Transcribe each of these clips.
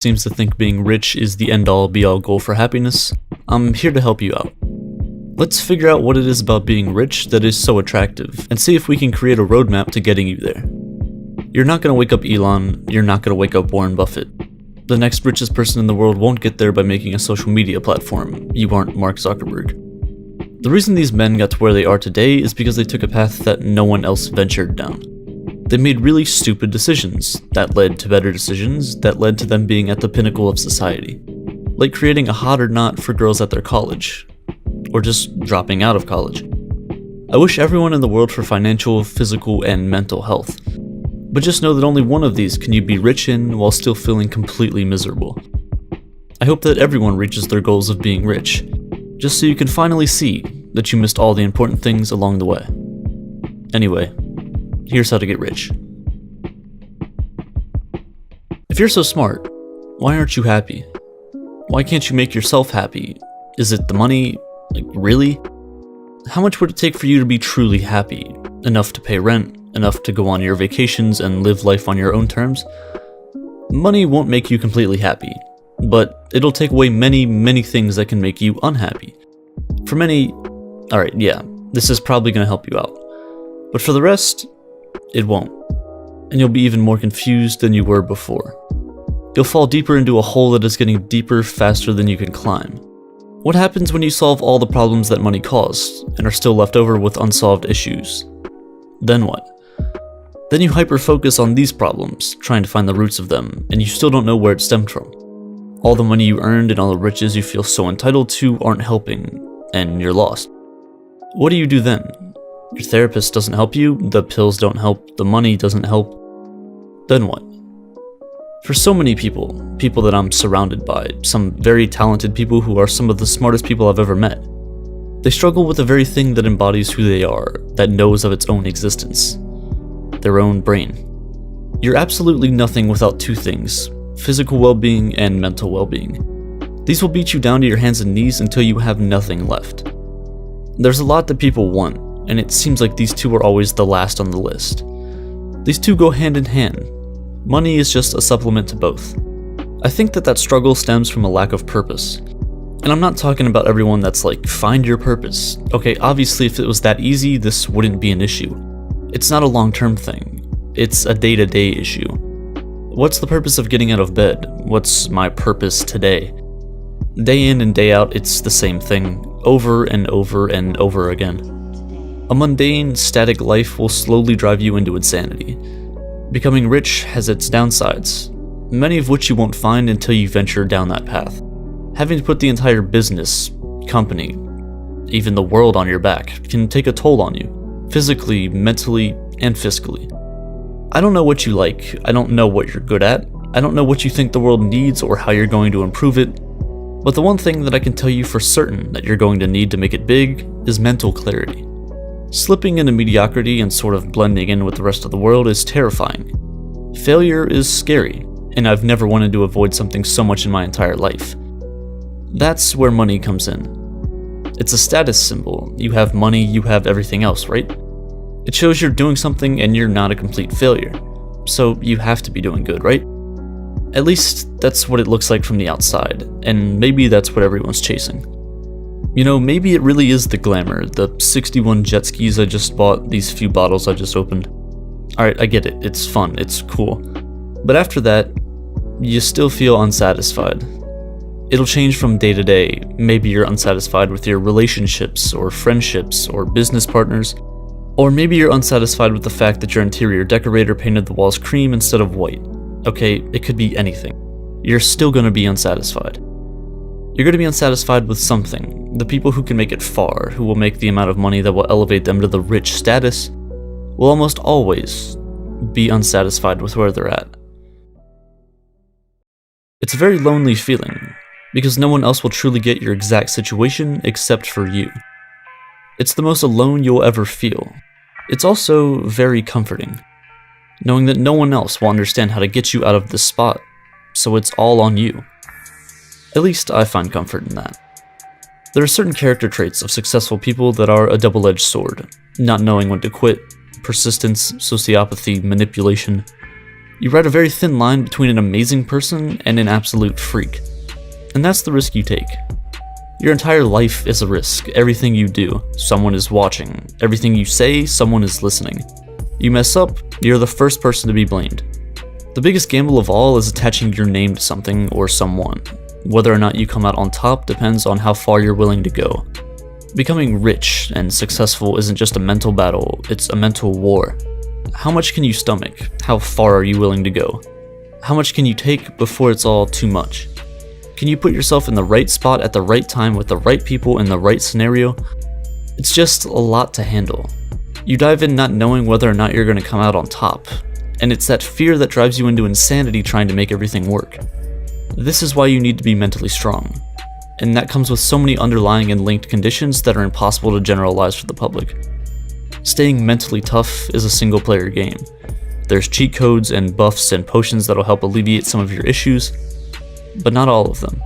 seems to think being rich is the end-all be-all goal for happiness, I'm here to help you out. Let's figure out what it is about being rich that is so attractive, and see if we can create a roadmap to getting you there. You're not going to wake up Elon, you're not going to wake up Warren Buffett. The next richest person in the world won't get there by making a social media platform. You aren't Mark Zuckerberg. The reason these men got to where they are today is because they took a path that no one else ventured down. They made really stupid decisions that led to better decisions that led to them being at the pinnacle of society. Like creating a hot or not for girls at their college. Or just dropping out of college. I wish everyone in the world for financial, physical, and mental health. But just know that only one of these can you be rich in while still feeling completely miserable. I hope that everyone reaches their goals of being rich, just so you can finally see that you missed all the important things along the way. Anyway, here's how to get rich. If you're so smart, why aren't you happy? Why can't you make yourself happy? Is it the money? Like, really? How much would it take for you to be truly happy? Enough to pay rent, enough to go on your vacations and live life on your own terms? Money won't make you completely happy, but it'll take away many things that can make you unhappy. For many, alright, yeah, this is probably going to help you out. But for the rest, it won't. And you'll be even more confused than you were before. You'll fall deeper into a hole that is getting deeper faster than you can climb. What happens when you solve all the problems that money caused, and are still left over with unsolved issues? Then what? Then you hyper-focus on these problems, trying to find the roots of them, and you still don't know where it stemmed from. All the money you earned and all the riches you feel so entitled to aren't helping, and you're lost. What do you do then? Your therapist doesn't help you, the pills don't help, the money doesn't help. Then what? For so many people that I'm surrounded by, some very talented people who are some of the smartest people I've ever met, they struggle with the very thing that embodies who they are, that knows of its own existence. Their own brain. You're absolutely nothing without two things, physical well-being and mental well-being. These will beat you down to your hands and knees until you have nothing left. There's a lot that people want, and it seems like these two are always the last on the list. These two go hand in hand. Money is just a supplement to both. I think that struggle stems from a lack of purpose. And I'm not talking about everyone that's like, find your purpose. Okay, obviously if it was that easy, this wouldn't be an issue. It's not a long-term thing. It's a day-to-day issue. What's the purpose of getting out of bed? What's my purpose today? Day in and day out, it's the same thing, over and over and over again. A mundane, static life will slowly drive you into insanity. Becoming rich has its downsides, many of which you won't find until you venture down that path. Having to put the entire business, company, even the world on your back can take a toll on you, physically, mentally, and fiscally. I don't know what you like, I don't know what you're good at, I don't know what you think the world needs or how you're going to improve it, but the one thing that I can tell you for certain that you're going to need to make it big is mental clarity. Slipping into mediocrity and sort of blending in with the rest of the world is terrifying. Failure is scary, and I've never wanted to avoid something so much in my entire life. That's where money comes in. It's a status symbol. You have money, you have everything else, right? It shows you're doing something and you're not a complete failure. So you have to be doing good, right? At least that's what it looks like from the outside, and maybe that's what everyone's chasing. You know, maybe it really is the glamour, the 61 jet skis I just bought, these few bottles I just opened. Alright, I get it, it's fun, it's cool. But after that, you still feel unsatisfied. It'll change from day to day. Maybe you're unsatisfied with your relationships, or friendships, or business partners. Or maybe you're unsatisfied with the fact that your interior decorator painted the walls cream instead of white. Okay, it could be anything. You're still gonna be unsatisfied. You're going to be unsatisfied with something. The people who can make it far, who will make the amount of money that will elevate them to the rich status, will almost always be unsatisfied with where they're at. It's a very lonely feeling, because no one else will truly get your exact situation except for you. It's the most alone you'll ever feel. It's also very comforting, knowing that no one else will understand how to get you out of this spot, so it's all on you. At least I find comfort in that. There are certain character traits of successful people that are a double-edged sword. Not knowing when to quit, persistence, sociopathy, manipulation. You ride a very thin line between an amazing person and an absolute freak. And that's the risk you take. Your entire life is a risk. Everything you do, someone is watching. Everything you say, someone is listening. You mess up, you're the first person to be blamed. The biggest gamble of all is attaching your name to something or someone. Whether or not you come out on top depends on how far you're willing to go. Becoming rich and successful isn't just a mental battle, it's a mental war. How much can you stomach? How far are you willing to go? How much can you take before it's all too much? Can you put yourself in the right spot at the right time with the right people in the right scenario? It's just a lot to handle. You dive in not knowing whether or not you're going to come out on top, and it's that fear that drives you into insanity trying to make everything work. This is why you need to be mentally strong, and that comes with so many underlying and linked conditions that are impossible to generalize for the public. Staying mentally tough is a single player game. There's cheat codes and buffs and potions that'll help alleviate some of your issues, but not all of them.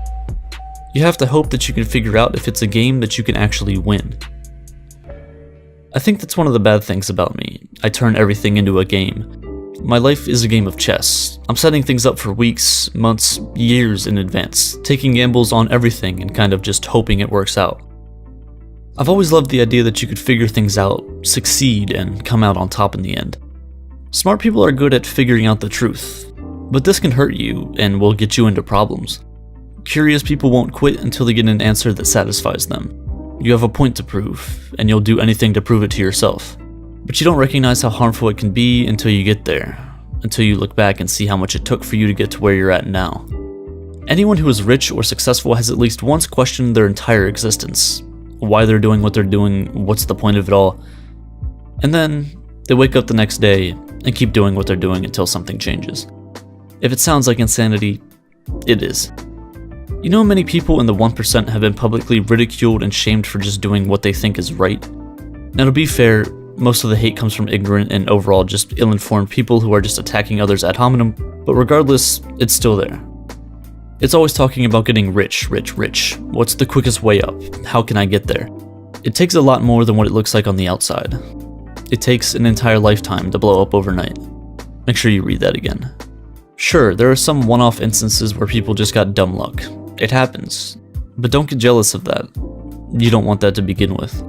You have to hope that you can figure out if it's a game that you can actually win. I think that's one of the bad things about me. I turn everything into a game. My life is a game of chess. I'm setting things up for weeks, months, years in advance, taking gambles on everything and kind of just hoping it works out. I've always loved the idea that you could figure things out, succeed, and come out on top in the end. Smart people are good at figuring out the truth, but this can hurt you and will get you into problems. Curious people won't quit until they get an answer that satisfies them. You have a point to prove, and you'll do anything to prove it to yourself. But you don't recognize how harmful it can be until you get there, until you look back and see how much it took for you to get to where you're at now. Anyone who is rich or successful has at least once questioned their entire existence. Why they're doing what they're doing, what's the point of it all. And then they wake up the next day and keep doing what they're doing until something changes. If it sounds like insanity, it is. You know, many people in the 1% have been publicly ridiculed and shamed for just doing what they think is right. Now, to be fair, most of the hate comes from ignorant and overall just ill-informed people who are just attacking others ad hominem, but regardless, it's still there. It's always talking about getting rich. What's the quickest way up? How can I get there? It takes a lot more than what it looks like on the outside. It takes an entire lifetime to blow up overnight. Make sure you read that again. Sure, there are some one-off instances where people just got dumb luck. It happens. But don't get jealous of that. You don't want that to begin with.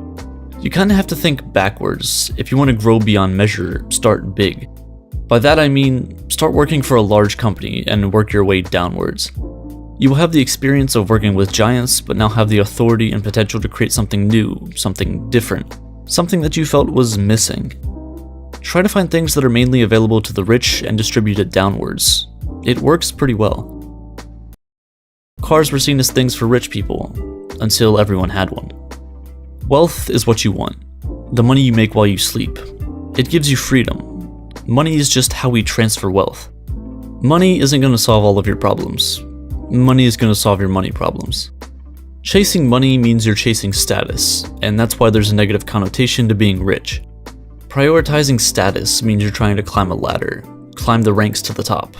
You kinda have to think backwards. If you want to grow beyond measure, start big. By that I mean, start working for a large company and work your way downwards. You will have the experience of working with giants, but now have the authority and potential to create something new, something different, something that you felt was missing. Try to find things that are mainly available to the rich and distribute it downwards. It works pretty well. Cars were seen as things for rich people, until everyone had one. Wealth is what you want, the money you make while you sleep. It gives you freedom. Money is just how we transfer wealth. Money isn't going to solve all of your problems. Money is going to solve your money problems. Chasing money means you're chasing status, and that's why there's a negative connotation to being rich. Prioritizing status means you're trying to climb a ladder, climb the ranks to the top.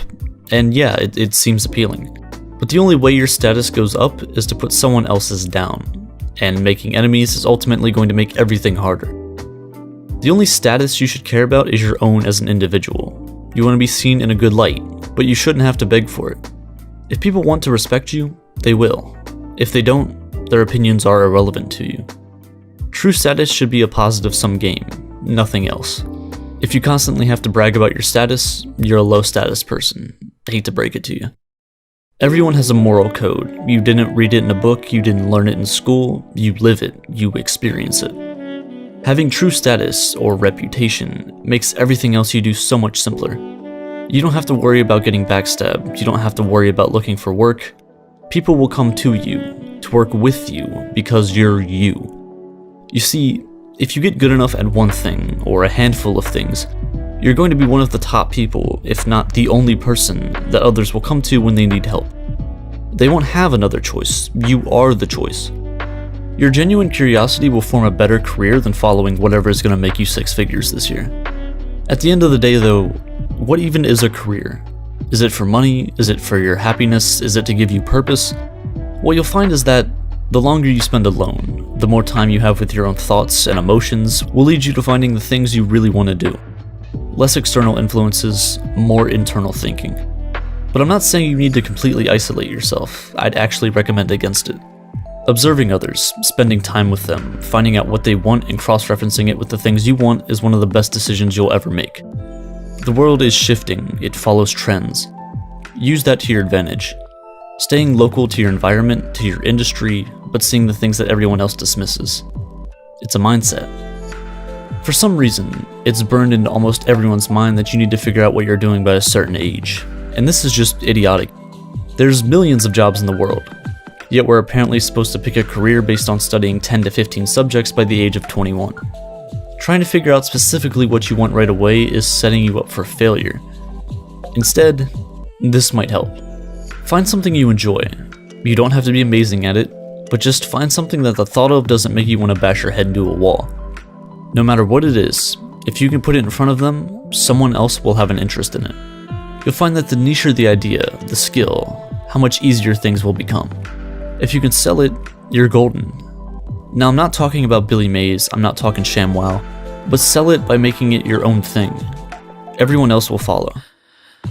And yeah, it seems appealing. But the only way your status goes up is to put someone else's down. And making enemies is ultimately going to make everything harder. The only status you should care about is your own as an individual. You want to be seen in a good light, but you shouldn't have to beg for it. If people want to respect you, they will. If they don't, their opinions are irrelevant to you. True status should be a positive sum game, nothing else. If you constantly have to brag about your status, you're a low status person. I hate to break it to you. Everyone has a moral code. You didn't read it in a book, you didn't learn it in school, you live it, you experience it. Having true status, or reputation, makes everything else you do so much simpler. You don't have to worry about getting backstabbed, you don't have to worry about looking for work. People will come to you, to work with you, because you're you. You see, if you get good enough at one thing, or a handful of things, you're going to be one of the top people, if not the only person, that others will come to when they need help. They won't have another choice. You are the choice. Your genuine curiosity will form a better career than following whatever is going to make you 6 figures this year. At the end of the day though, what even is a career? Is it for money? Is it for your happiness? Is it to give you purpose? What you'll find is that the longer you spend alone, the more time you have with your own thoughts and emotions will lead you to finding the things you really want to do. Less external influences, more internal thinking. But I'm not saying you need to completely isolate yourself. I'd actually recommend against it. Observing others, spending time with them, finding out what they want and cross-referencing it with the things you want is one of the best decisions you'll ever make. The world is shifting, it follows trends. Use that to your advantage. Staying local to your environment, to your industry, but seeing the things that everyone else dismisses. It's a mindset. For some reason, it's burned into almost everyone's mind that you need to figure out what you're doing by a certain age. And this is just idiotic. There's millions of jobs in the world. Yet we're apparently supposed to pick a career based on studying 10 to 15 subjects by the age of 21. Trying to figure out specifically what you want right away is setting you up for failure. Instead, this might help. Find something you enjoy. You don't have to be amazing at it, but just find something that the thought of doesn't make you want to bash your head into a wall. No matter what it is, if you can put it in front of them, someone else will have an interest in it. You'll find that the nicher the idea, the skill, how much easier things will become. If you can sell it, you're golden. Now I'm not talking about Billy Mays, I'm not talking ShamWow, but sell it by making it your own thing. Everyone else will follow.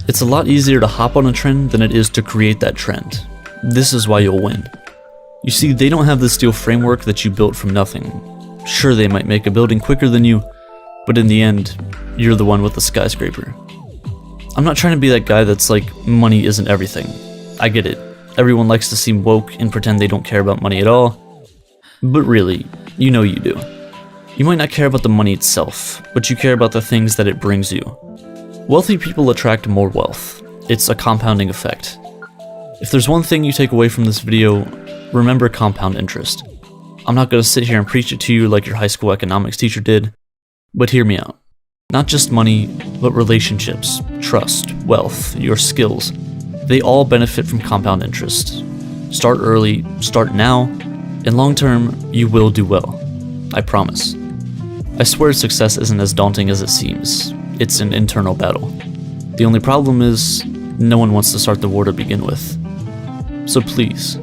It's a lot easier to hop on a trend than it is to create that trend. This is why you'll win. You see, they don't have the steel framework that you built from nothing. Sure, they might make a building quicker than you, but in the end, you're the one with the skyscraper. I'm not trying to be that guy that's like, money isn't everything. I get it. Everyone likes to seem woke and pretend they don't care about money at all. But really, you know you do. You might not care about the money itself, but you care about the things that it brings you. Wealthy people attract more wealth. It's a compounding effect. If there's one thing you take away from this video, remember compound interest. I'm not going to sit here and preach it to you like your high school economics teacher did, but hear me out. Not just money, but relationships, trust, wealth, your skills. They all benefit from compound interest. Start early, start now, and long term, you will do well. I promise. I swear success isn't as daunting as it seems. It's an internal battle. The only problem is, no one wants to start the war to begin with. So please,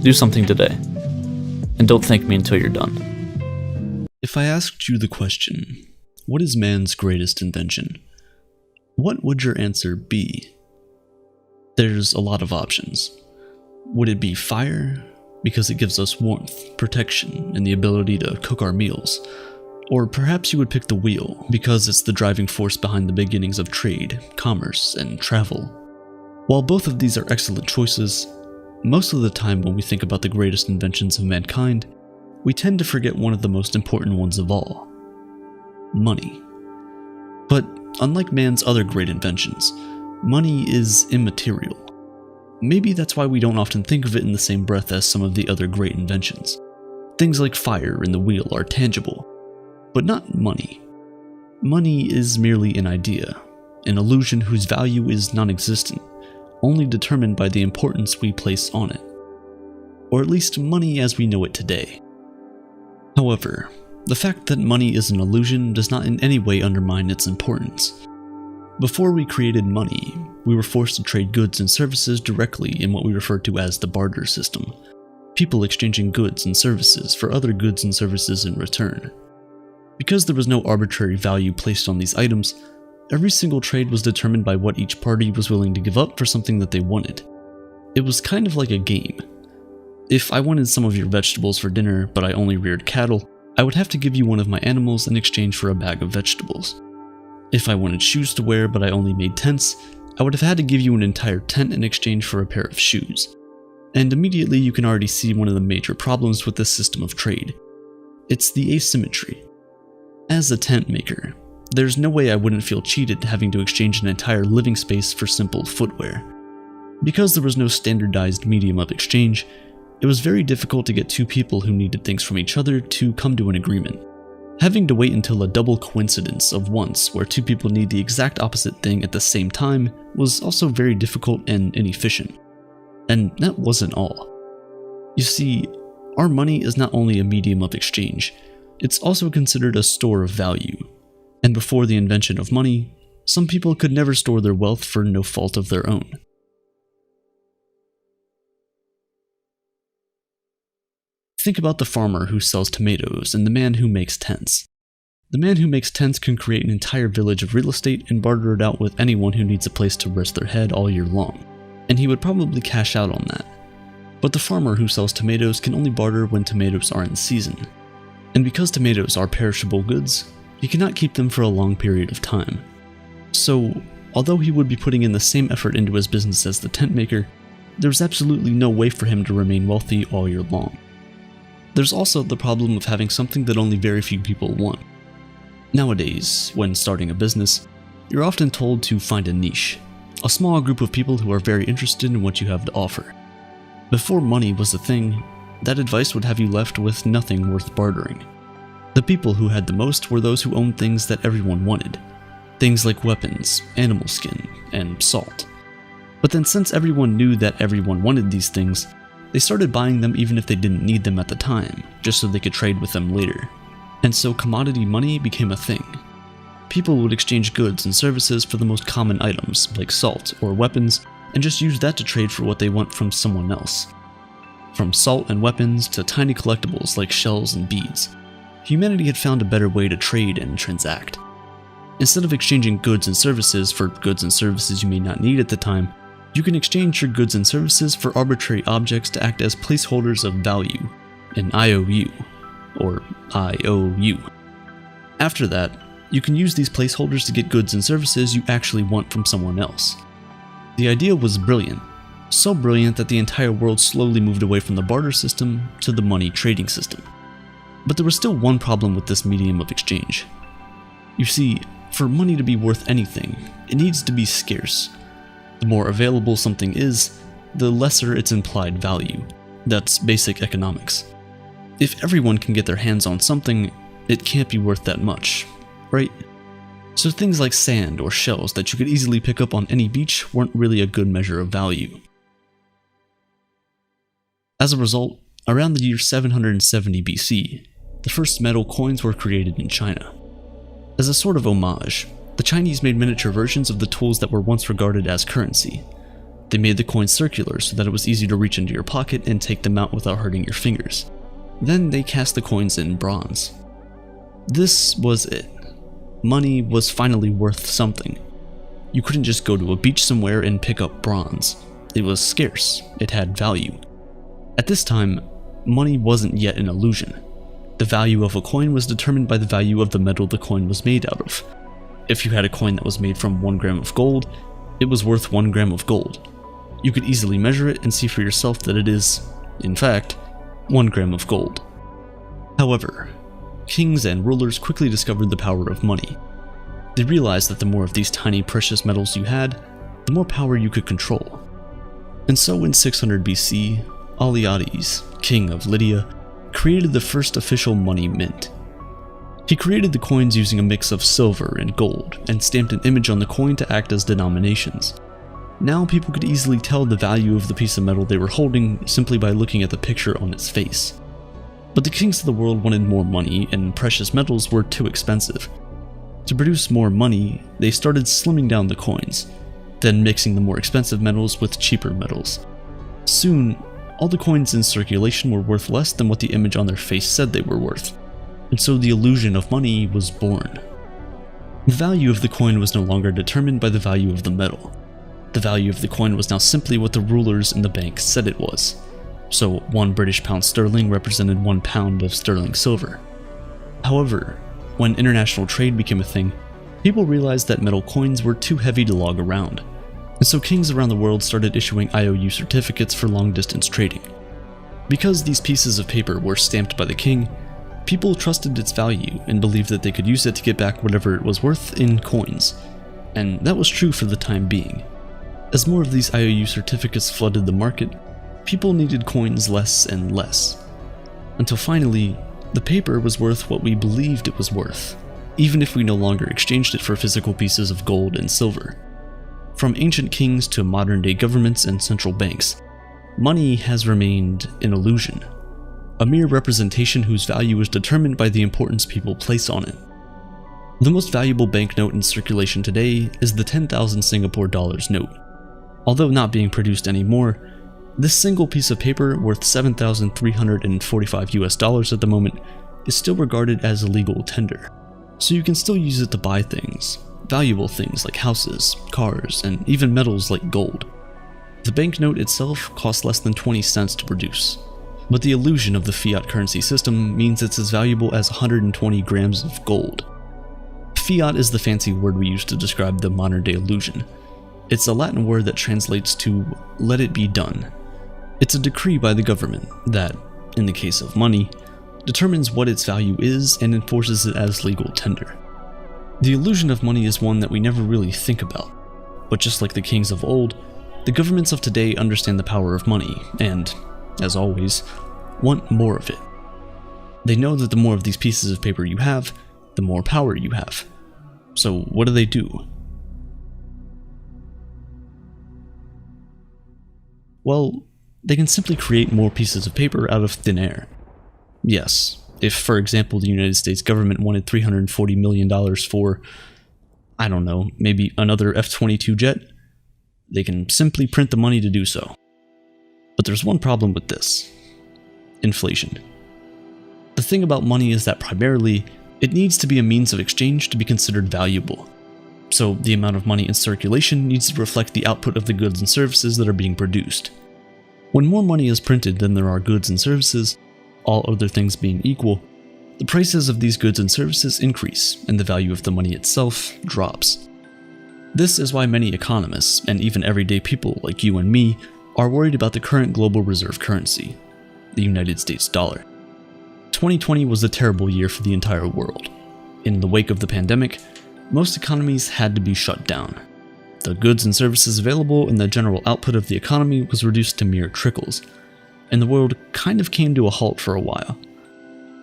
do something today. And don't thank me until you're done. If I asked you the question, what is man's greatest invention? What would your answer be? There's a lot of options. Would it be fire? Because it gives us warmth, protection, and the ability to cook our meals. Or perhaps you would pick the wheel, because it's the driving force behind the beginnings of trade, commerce, and travel. While both of these are excellent choices, most of the time when we think about the greatest inventions of mankind, we tend to forget one of the most important ones of all: money. But unlike man's other great inventions, money is immaterial. Maybe that's why we don't often think of it in the same breath as some of the other great inventions. Things like fire and the wheel are tangible, but not money. Money is merely an idea, an illusion whose value is non-existent, only determined by the importance we place on it. Or at least money as we know it today. However, the fact that money is an illusion does not in any way undermine its importance. Before we created money, we were forced to trade goods and services directly in what we refer to as the barter system. People exchanging goods and services for other goods and services in return. Because there was no arbitrary value placed on these items, every single trade was determined by what each party was willing to give up for something that they wanted. It was kind of like a game. If I wanted some of your vegetables for dinner, but I only reared cattle, I would have to give you one of my animals in exchange for a bag of vegetables. If I wanted shoes to wear, but I only made tents, I would have had to give you an entire tent in exchange for a pair of shoes. And immediately you can already see one of the major problems with this system of trade. It's the asymmetry. As a tent maker, there's no way I wouldn't feel cheated having to exchange an entire living space for simple footwear. Because there was no standardized medium of exchange, it was very difficult to get two people who needed things from each other to come to an agreement. Having to wait until a double coincidence of once where two people need the exact opposite thing at the same time was also very difficult and inefficient. And that wasn't all. You see, our money is not only a medium of exchange, it's also considered a store of value. And before the invention of money, some people could never store their wealth for no fault of their own. Think about the farmer who sells tomatoes and the man who makes tents. The man who makes tents can create an entire village of real estate and barter it out with anyone who needs a place to rest their head all year long, and he would probably cash out on that. But the farmer who sells tomatoes can only barter when tomatoes are in season. And because tomatoes are perishable goods, he cannot keep them for a long period of time. So, although he would be putting in the same effort into his business as the tent maker, there's absolutely no way for him to remain wealthy all year long. There's also the problem of having something that only very few people want. Nowadays, when starting a business, you're often told to find a niche, a small group of people who are very interested in what you have to offer. Before money was a thing, that advice would have you left with nothing worth bartering. The people who had the most were those who owned things that everyone wanted. Things like weapons, animal skin, and salt. But then since everyone knew that everyone wanted these things, they started buying them even if they didn't need them at the time, just so they could trade with them later. And so commodity money became a thing. People would exchange goods and services for the most common items, like salt or weapons, and just use that to trade for what they want from someone else. From salt and weapons to tiny collectibles like shells and beads, humanity had found a better way to trade and transact. Instead of exchanging goods and services for goods and services you may not need at the time, you can exchange your goods and services for arbitrary objects to act as placeholders of value, an IOU, or IOU. After that, you can use these placeholders to get goods and services you actually want from someone else. The idea was brilliant, so brilliant that the entire world slowly moved away from the barter system to the money trading system. But there was still one problem with this medium of exchange. You see, for money to be worth anything, it needs to be scarce. The more available something is, the lesser its implied value. That's basic economics. If everyone can get their hands on something, it can't be worth that much, right? So things like sand or shells that you could easily pick up on any beach weren't really a good measure of value. As a result, around the year 770 BC, the first metal coins were created in China. As a sort of homage, the Chinese made miniature versions of the tools that were once regarded as currency. They made the coins circular so that it was easy to reach into your pocket and take them out without hurting your fingers. Then they cast the coins in bronze. This was it. Money was finally worth something. You couldn't just go to a beach somewhere and pick up bronze. It was scarce. It had value. At this time, money wasn't yet an illusion. The value of a coin was determined by the value of the metal the coin was made out of. If you had a coin that was made from 1 gram of gold, it was worth 1 gram of gold. You could easily measure it and see for yourself that it is, in fact, 1 gram of gold. However, kings and rulers quickly discovered the power of money. They realized that the more of these tiny precious metals you had, the more power you could control. And so in 600 BC, Alyattes, king of Lydia, created the first official money mint. He created the coins using a mix of silver and gold, and stamped an image on the coin to act as denominations. Now people could easily tell the value of the piece of metal they were holding simply by looking at the picture on its face. But the kings of the world wanted more money, and precious metals were too expensive. To produce more money, they started slimming down the coins, then mixing the more expensive metals with cheaper metals. Soon, all the coins in circulation were worth less than what the image on their face said they were worth, and so the illusion of money was born. The value of the coin was no longer determined by the value of the metal. The value of the coin was now simply what the rulers and the bank said it was. So 1 British pound sterling represented 1 pound of sterling silver. However, when international trade became a thing, people realized that metal coins were too heavy to lug around, and so kings around the world started issuing IOU certificates for long-distance trading. Because these pieces of paper were stamped by the king, people trusted its value and believed that they could use it to get back whatever it was worth in coins, and that was true for the time being. As more of these IOU certificates flooded the market, people needed coins less and less, until finally, the paper was worth what we believed it was worth, even if we no longer exchanged it for physical pieces of gold and silver. From ancient kings to modern-day governments and central banks, money has remained an illusion, a mere representation whose value is determined by the importance people place on it. The most valuable banknote in circulation today is the 10,000 Singapore dollars note. Although not being produced anymore, this single piece of paper worth 7,345 US dollars at the moment is still regarded as a legal tender. so you can still use it to buy things, valuable things like houses, cars, and even metals like gold. The banknote itself costs less than 20 cents to produce, but the illusion of the fiat currency system means it's as valuable as 120 grams of gold. Fiat is the fancy word we use to describe the modern-day illusion. It's a Latin word that translates to "let it be done." It's a decree by the government that, in the case of money, determines what its value is and enforces it as legal tender. The illusion of money is one that we never really think about, but just like the kings of old, the governments of today understand the power of money and, as always, want more of it. They know that the more of these pieces of paper you have, the more power you have. So what do? Well, they can simply create more pieces of paper out of thin air. Yes, if, for example, the United States government wanted $340 million for, I don't know, maybe another F-22 jet, they can simply print the money to do so. But there's one problem with this: inflation. The thing about money is that primarily, it needs to be a means of exchange to be considered valuable. So the amount of money in circulation needs to reflect the output of the goods and services that are being produced. When more money is printed than there are goods and services, all other things being equal, the prices of these goods and services increase and the value of the money itself drops. This is why many economists, and even everyday people like you and me, are worried about the current global reserve currency, the United States dollar. 2020 was a terrible year for the entire world. In the wake of the pandemic, most economies had to be shut down. The goods and services available and the general output of the economy was reduced to mere trickles, and the world kind of came to a halt for a while.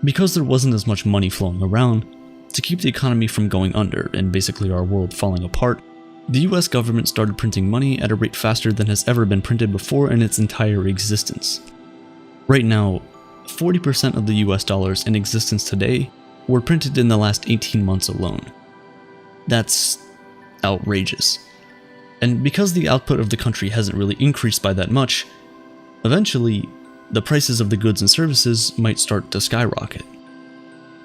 Because there wasn't as much money flowing around, to keep the economy from going under and basically our world falling apart, the US government started printing money at a rate faster than has ever been printed before in its entire existence. Right now, 40% of the US dollars in existence today were printed in the last 18 months alone. That's outrageous. And because the output of the country hasn't really increased by that much, eventually, the prices of the goods and services might start to skyrocket.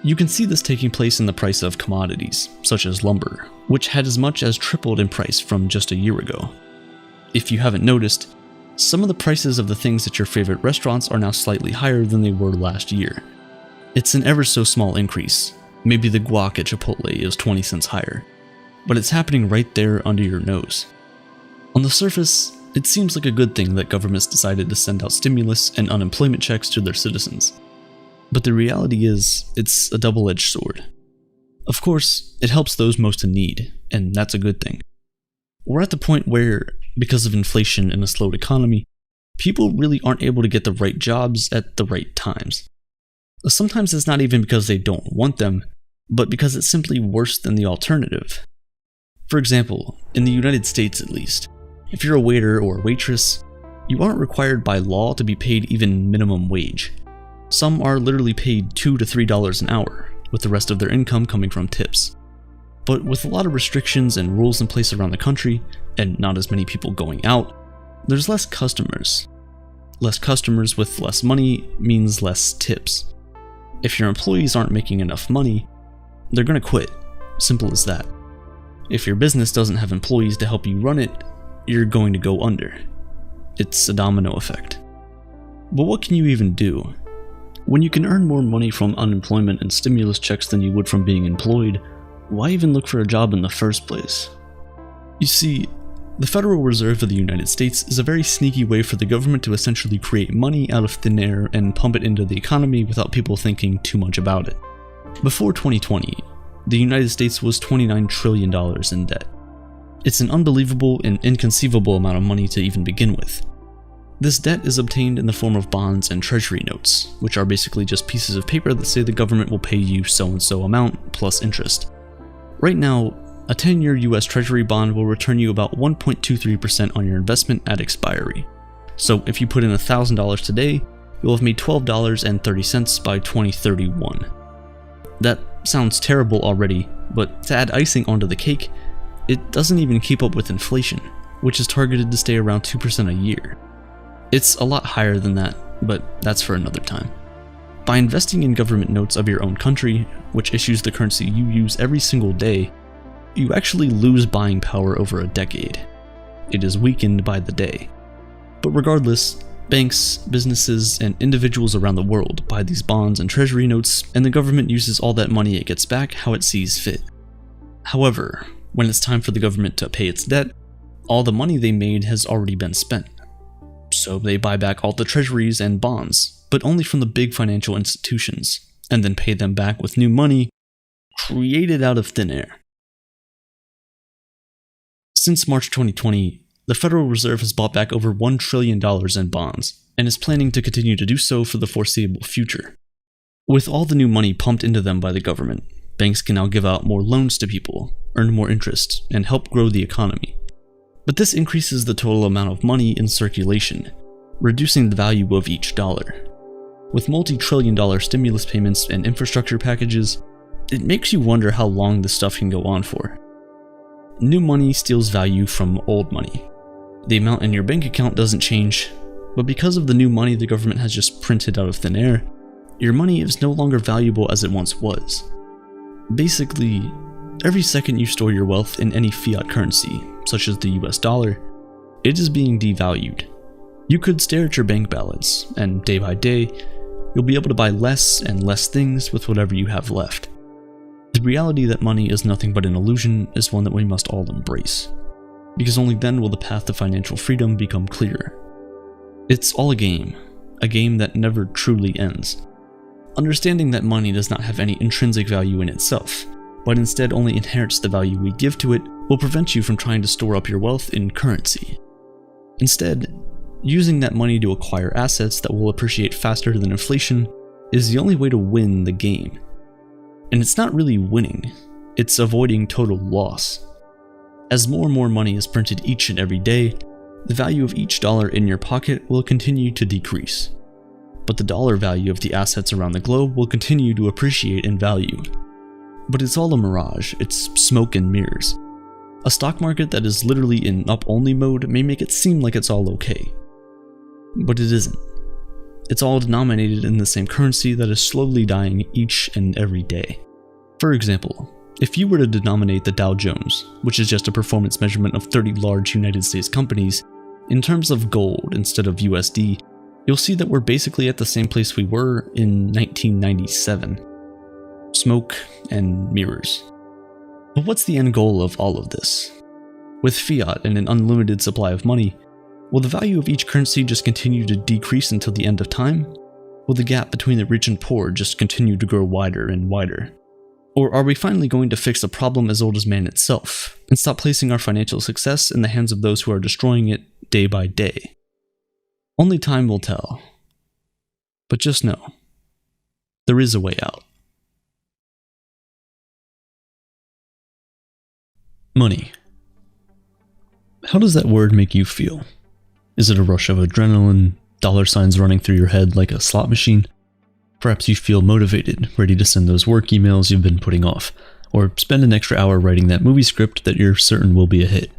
You can see this taking place in the price of commodities, such as lumber, which had as much as tripled in price from just a year ago. If you haven't noticed, some of the prices of the things at your favorite restaurants are now slightly higher than they were last year. It's an ever so small increase. Maybe the guac at Chipotle is 20 cents higher, but it's happening right there under your nose. On the surface, it seems like a good thing that governments decided to send out stimulus and unemployment checks to their citizens. But the reality is, it's a double-edged sword. Of course, it helps those most in need, and that's a good thing. We're at the point where, because of inflation and a slowed economy, people really aren't able to get the right jobs at the right times. Sometimes it's not even because they don't want them, but because it's simply worse than the alternative. For example, in the United States at least, if you're a waiter or a waitress, you aren't required by law to be paid even minimum wage. Some are literally paid $2 to $3 an hour, with the rest of their income coming from tips. But with a lot of restrictions and rules in place around the country, and not as many people going out, there's less customers. Less customers with less money means less tips. If your employees aren't making enough money, they're gonna quit. Simple as that. If your business doesn't have employees to help you run it, you're going to go under. It's a domino effect. But what can you even do? When you can earn more money from unemployment and stimulus checks than you would from being employed, why even look for a job in the first place? You see, the Federal Reserve of the United States is a very sneaky way for the government to essentially create money out of thin air and pump it into the economy without people thinking too much about it. Before 2020, the United States was $29 trillion in debt. It's an unbelievable and inconceivable amount of money to even begin with. This debt is obtained in the form of bonds and treasury notes, which are basically just pieces of paper that say the government will pay you so-and-so amount plus interest. Right now, a 10-year US Treasury bond will return you about 1.23% on your investment at expiry. So if you put in $1,000 today, you'll have made $12.30 by 2031. That sounds terrible already, but to add icing onto the cake, it doesn't even keep up with inflation, which is targeted to stay around 2% a year. It's a lot higher than that, but that's for another time. By investing in government notes of your own country, which issues the currency you use every single day, you actually lose buying power over a decade. It is weakened by the day. But regardless, banks, businesses, and individuals around the world buy these bonds and treasury notes, and the government uses all that money it gets back how it sees fit. However, when it's time for the government to pay its debt, all the money they made has already been spent. So they buy back all the treasuries and bonds, but only from the big financial institutions, and then pay them back with new money created out of thin air. Since March 2020, the Federal Reserve has bought back over $1 trillion in bonds, and is planning to continue to do so for the foreseeable future. With all the new money pumped into them by the government, banks can now give out more loans to people, earn more interest, and help grow the economy. But this increases the total amount of money in circulation, reducing the value of each dollar. With multi-trillion-dollar stimulus payments and infrastructure packages, it makes you wonder how long this stuff can go on for. New money steals value from old money. The amount in your bank account doesn't change, but because of the new money the government has just printed out of thin air, your money is no longer valuable as it once was. Basically, every second you store your wealth in any fiat currency, such as the US dollar, it is being devalued. You could stare at your bank balance, and day by day, you'll be able to buy less and less things with whatever you have left. The reality that money is nothing but an illusion is one that we must all embrace, because only then will the path to financial freedom become clearer. It's all a game that never truly ends. Understanding that money does not have any intrinsic value in itself, but instead only inherits the value we give to it, will prevent you from trying to store up your wealth in currency. Instead, using that money to acquire assets that will appreciate faster than inflation is the only way to win the game. And it's not really winning, it's avoiding total loss. As more and more money is printed each and every day, the value of each dollar in your pocket will continue to decrease. But the dollar value of the assets around the globe will continue to appreciate in value. But it's all a mirage, it's smoke and mirrors. A stock market that is literally in up-only mode may make it seem like it's all okay. But it isn't. It's all denominated in the same currency that is slowly dying each and every day. For example, if you were to denominate the Dow Jones, which is just a performance measurement of 30 large United States companies, in terms of gold instead of USD, you'll see that we're basically at the same place we were in 1997. Smoke and mirrors. But what's the end goal of all of this? With fiat and an unlimited supply of money, will the value of each currency just continue to decrease until the end of time? Will the gap between the rich and poor just continue to grow wider and wider? Or are we finally going to fix a problem as old as man itself, and stop placing our financial success in the hands of those who are destroying it day by day? Only time will tell. But just know, there is a way out. Money. How does that word make you feel? Is it a rush of adrenaline, dollar signs running through your head like a slot machine? Perhaps you feel motivated, ready to send those work emails you've been putting off, or spend an extra hour writing that movie script that you're certain will be a hit.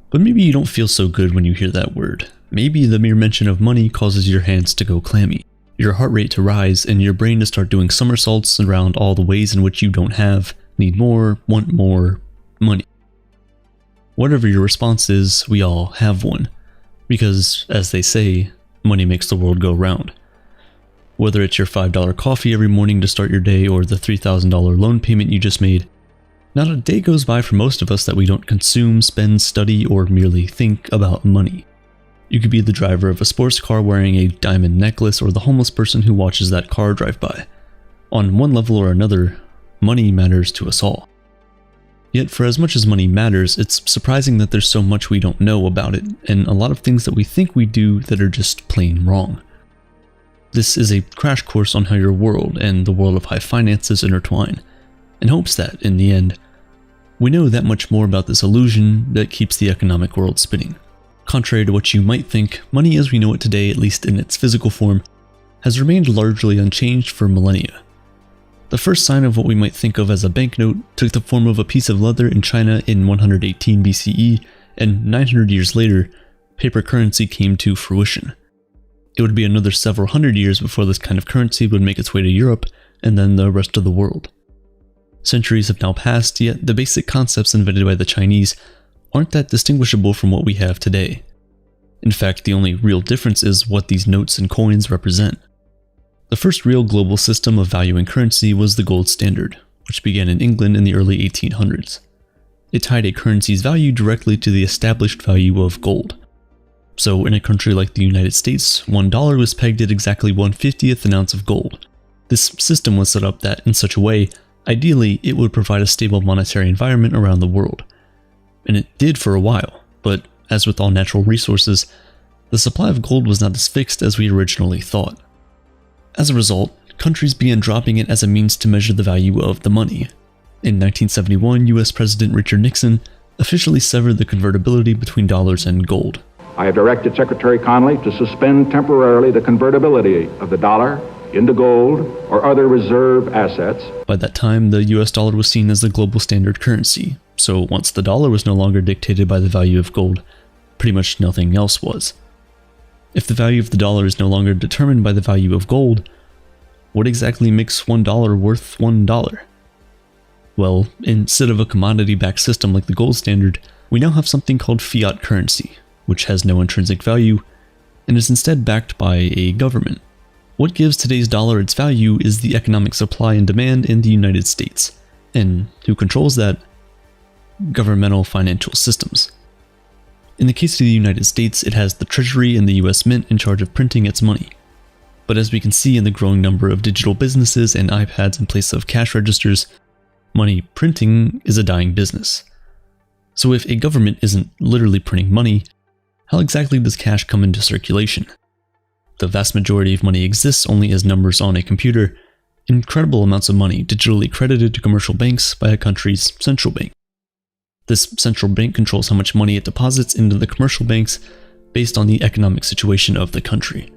But maybe you don't feel so good when you hear that word. Maybe the mere mention of money causes your hands to go clammy, your heart rate to rise, and your brain to start doing somersaults around all the ways in which you don't have, need more, want more money. Whatever your response is, we all have one. Because, as they say, money makes the world go round. Whether it's your $5 coffee every morning to start your day or the $3,000 loan payment you just made, not a day goes by for most of us that we don't consume, spend, study, or merely think about money. You could be the driver of a sports car wearing a diamond necklace or the homeless person who watches that car drive by. On one level or another, money matters to us all. Yet for as much as money matters, it's surprising that there's so much we don't know about it, and a lot of things that we think we do that are just plain wrong. This is a crash course on how your world and the world of high finances intertwine, in hopes that, in the end, we know that much more about this illusion that keeps the economic world spinning. Contrary to what you might think, money as we know it today, at least in its physical form, has remained largely unchanged for millennia. The first sign of what we might think of as a banknote took the form of a piece of leather in China in 118 BCE, and 900 years later, paper currency came to fruition. It would be another several hundred years before this kind of currency would make its way to Europe and then the rest of the world. Centuries have now passed, yet the basic concepts invented by the Chinese aren't that distinguishable from what we have today. In fact, the only real difference is what these notes and coins represent. The first real global system of valuing currency was the gold standard, which began in England in the early 1800s. It tied a currency's value directly to the established value of gold. So in a country like the United States, $1 was pegged at exactly 1/50th an ounce of gold. This system was set up that, in such a way, ideally it would provide a stable monetary environment around the world. And it did for a while, but as with all natural resources, the supply of gold was not as fixed as we originally thought. As a result, countries began dropping it as a means to measure the value of the money. In 1971, US President Richard Nixon officially severed the convertibility between dollars and gold. I have directed Secretary Connally to suspend temporarily the convertibility of the dollar into gold or other reserve assets. By that time, the US dollar was seen as the global standard currency, so once the dollar was no longer dictated by the value of gold, pretty much nothing else was. If the value of the dollar is no longer determined by the value of gold, what exactly makes $1 worth $1? Well, instead of a commodity-backed system like the gold standard, we now have something called fiat currency, which has no intrinsic value and is instead backed by a government. What gives today's dollar its value is the economic supply and demand in the United States. And who controls that? Governmental financial systems. In the case of the United States, it has the Treasury and the US Mint in charge of printing its money. But as we can see in the growing number of digital businesses and iPads in place of cash registers, money printing is a dying business. So if a government isn't literally printing money, how exactly does cash come into circulation? The vast majority of money exists only as numbers on a computer, incredible amounts of money digitally credited to commercial banks by a country's central bank. This central bank controls how much money it deposits into the commercial banks based on the economic situation of the country.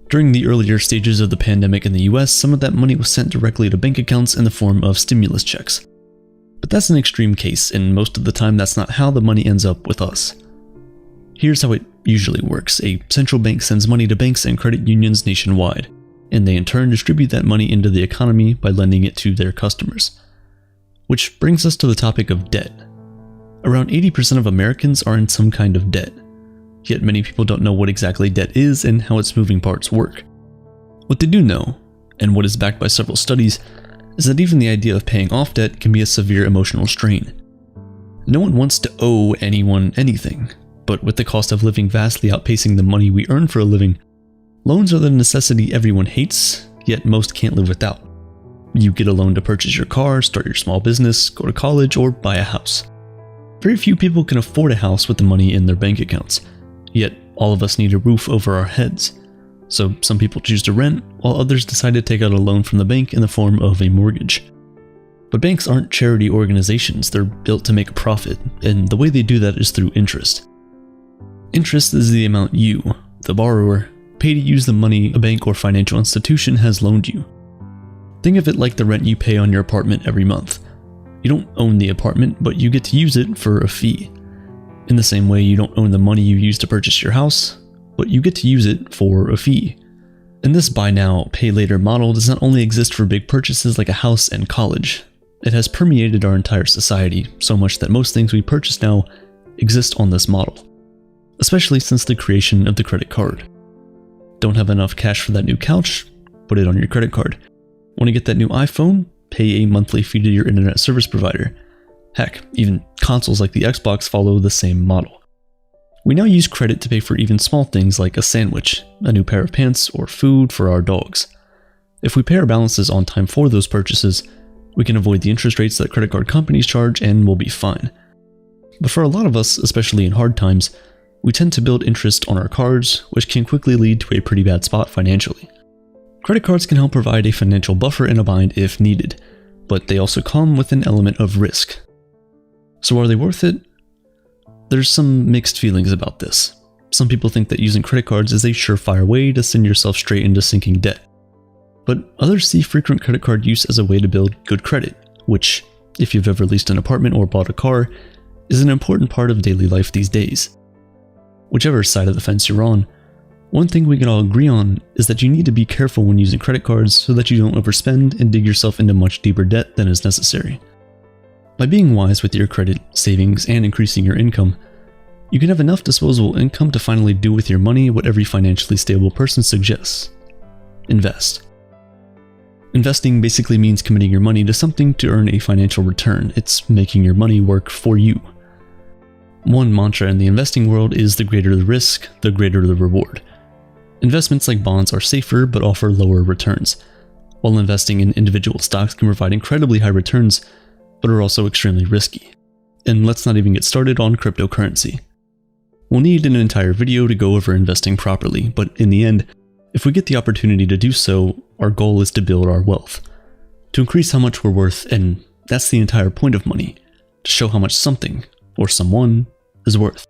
During the earlier stages of the pandemic in the US, some of that money was sent directly to bank accounts in the form of stimulus checks. But that's an extreme case, and most of the time that's not how the money ends up with us. Here's how it usually works. A central bank sends money to banks and credit unions nationwide, and they in turn distribute that money into the economy by lending it to their customers. Which brings us to the topic of debt. Around 80% of Americans are in some kind of debt, yet many people don't know what exactly debt is and how its moving parts work. What they do know, and what is backed by several studies, is that even the idea of paying off debt can be a severe emotional strain. No one wants to owe anyone anything, but with the cost of living vastly outpacing the money we earn for a living, loans are the necessity everyone hates, yet most can't live without. You get a loan to purchase your car, start your small business, go to college, or buy a house. Very few people can afford a house with the money in their bank accounts, yet all of us need a roof over our heads. So some people choose to rent, while others decide to take out a loan from the bank in the form of a mortgage. But banks aren't charity organizations, they're built to make a profit, and the way they do that is through interest. Interest is the amount you, the borrower, pay to use the money a bank or financial institution has loaned you. Think of it like the rent you pay on your apartment every month. You don't own the apartment, but you get to use it for a fee. In the same way, you don't own the money you use to purchase your house, but you get to use it for a fee. And this buy now, pay later model does not only exist for big purchases like a house and college. It has permeated our entire society, so much that most things we purchase now exist on this model. Especially since the creation of the credit card. Don't have enough cash for that new couch? Put it on your credit card. Want to get that new iPhone? Pay a monthly fee to your internet service provider. Heck, even consoles like the Xbox follow the same model. We now use credit to pay for even small things like a sandwich, a new pair of pants, or food for our dogs. If we pay our balances on time for those purchases, we can avoid the interest rates that credit card companies charge and we'll be fine. But for a lot of us, especially in hard times, we tend to build interest on our cards, which can quickly lead to a pretty bad spot financially. Credit cards can help provide a financial buffer in a bind if needed, but they also come with an element of risk. So are they worth it? There's some mixed feelings about this. Some people think that using credit cards is a surefire way to send yourself straight into sinking debt. But others see frequent credit card use as a way to build good credit, which, if you've ever leased an apartment or bought a car, is an important part of daily life these days. Whichever side of the fence you're on, One thing we can all agree on is that you need to be careful when using credit cards so that you don't overspend and dig yourself into much deeper debt than is necessary. By being wise with your credit, savings, and increasing your income, you can have enough disposable income to finally do with your money what every financially stable person suggests: invest. Investing basically means committing your money to something to earn a financial return. It's making your money work for you. One mantra in the investing world is the greater the risk, the greater the reward. Investments like bonds are safer but offer lower returns, while investing in individual stocks can provide incredibly high returns but are also extremely risky. And let's not even get started on cryptocurrency. We'll need an entire video to go over investing properly, but in the end, if we get the opportunity to do so, our goal is to build our wealth, to increase how much we're worth, and that's the entire point of money, to show how much something, or someone, is worth.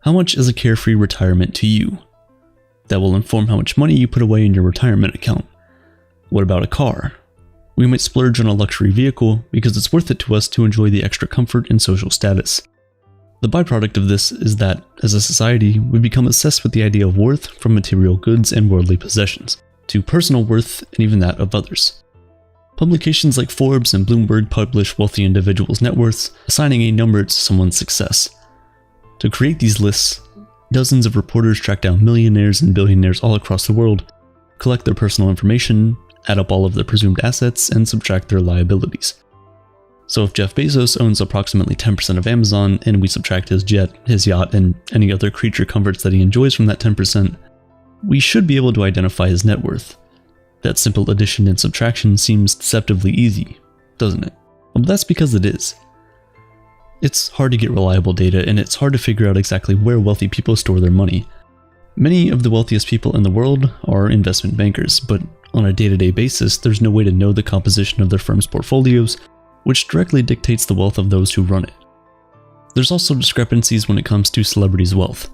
How much is a carefree retirement to you? That will inform how much money you put away in your retirement account. What about a car? We might splurge on a luxury vehicle because it's worth it to us to enjoy the extra comfort and social status. The byproduct of this is that, as a society, we become obsessed with the idea of worth from material goods and worldly possessions, to personal worth and even that of others. Publications like Forbes and Bloomberg publish wealthy individuals' net worths, assigning a number to someone's success. To create these lists, dozens of reporters track down millionaires and billionaires all across the world, collect their personal information, add up all of their presumed assets, and subtract their liabilities. So if Jeff Bezos owns approximately 10% of Amazon, and we subtract his jet, his yacht, and any other creature comforts that he enjoys from that 10%, we should be able to identify his net worth. That simple addition and subtraction seems deceptively easy, doesn't it? Well, that's because it is. It's hard to get reliable data, and it's hard to figure out exactly where wealthy people store their money. Many of the wealthiest people in the world are investment bankers, but on a day-to-day basis, there's no way to know the composition of their firm's portfolios, which directly dictates the wealth of those who run it. There's also discrepancies when it comes to celebrities' wealth,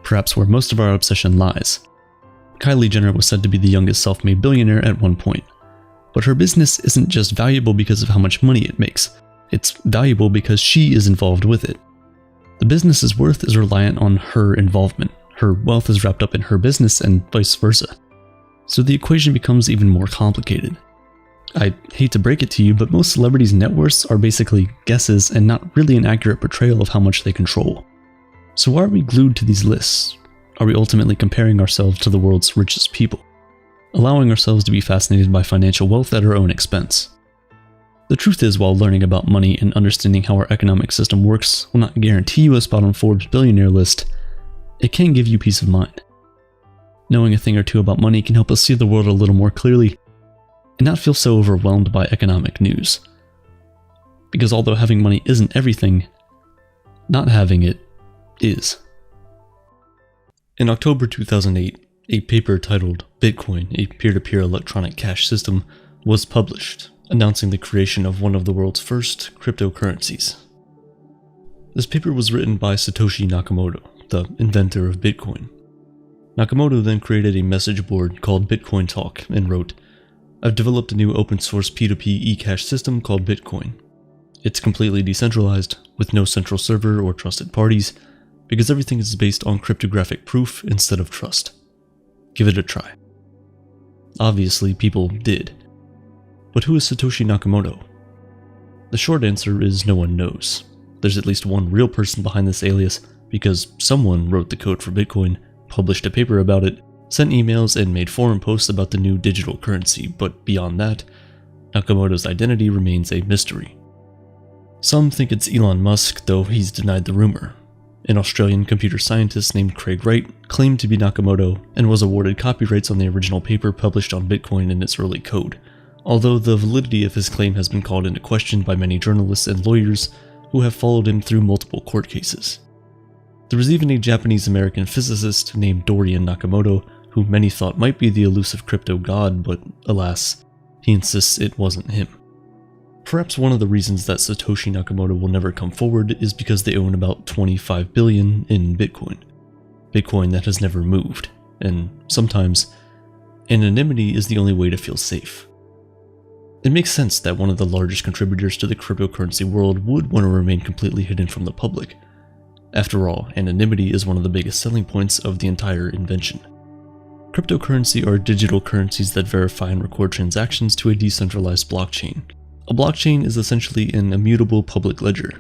perhaps where most of our obsession lies. Kylie Jenner was said to be the youngest self-made billionaire at one point, but her business isn't just valuable because of how much money it makes. It's valuable because she is involved with it. The business's worth is reliant on her involvement. Her wealth is wrapped up in her business and vice versa. So the equation becomes even more complicated. I hate to break it to you, but most celebrities' net worths are basically guesses and not really an accurate portrayal of how much they control. So why are we glued to these lists? Are we ultimately comparing ourselves to the world's richest people, allowing ourselves to be fascinated by financial wealth at our own expense? The truth is, while learning about money and understanding how our economic system works will not guarantee you a spot on Forbes' billionaire list, it can give you peace of mind. Knowing a thing or two about money can help us see the world a little more clearly and not feel so overwhelmed by economic news. Because although having money isn't everything, not having it is. In October 2008, a paper titled Bitcoin, a peer-to-peer electronic cash system, was published, announcing the creation of one of the world's first cryptocurrencies. This paper was written by Satoshi Nakamoto, the inventor of Bitcoin. Nakamoto then created a message board called Bitcoin Talk and wrote, "I've developed a new open-source P2P eCash system called Bitcoin. It's completely decentralized, with no central server or trusted parties, because everything is based on cryptographic proof instead of trust. Give it a try." Obviously, people did. But who is Satoshi Nakamoto? The short answer is no one knows. There's at least one real person behind this alias, because someone wrote the code for Bitcoin, published a paper about it, sent emails, and made forum posts about the new digital currency, but beyond that, Nakamoto's identity remains a mystery. Some think it's Elon Musk, though he's denied the rumor. An Australian computer scientist named Craig Wright claimed to be Nakamoto and was awarded copyrights on the original paper published on Bitcoin in its early code, although the validity of his claim has been called into question by many journalists and lawyers who have followed him through multiple court cases. There was even a Japanese-American physicist named Dorian Nakamoto, who many thought might be the elusive crypto god, but alas, he insists it wasn't him. Perhaps one of the reasons that Satoshi Nakamoto will never come forward is because they own about 25 billion in Bitcoin. Bitcoin that has never moved, and sometimes anonymity is the only way to feel safe. It makes sense that one of the largest contributors to the cryptocurrency world would want to remain completely hidden from the public, After all, anonymity is one of the biggest selling points of the entire invention. Cryptocurrency are digital currencies that verify and record transactions to a decentralized blockchain. A blockchain is essentially an immutable public ledger.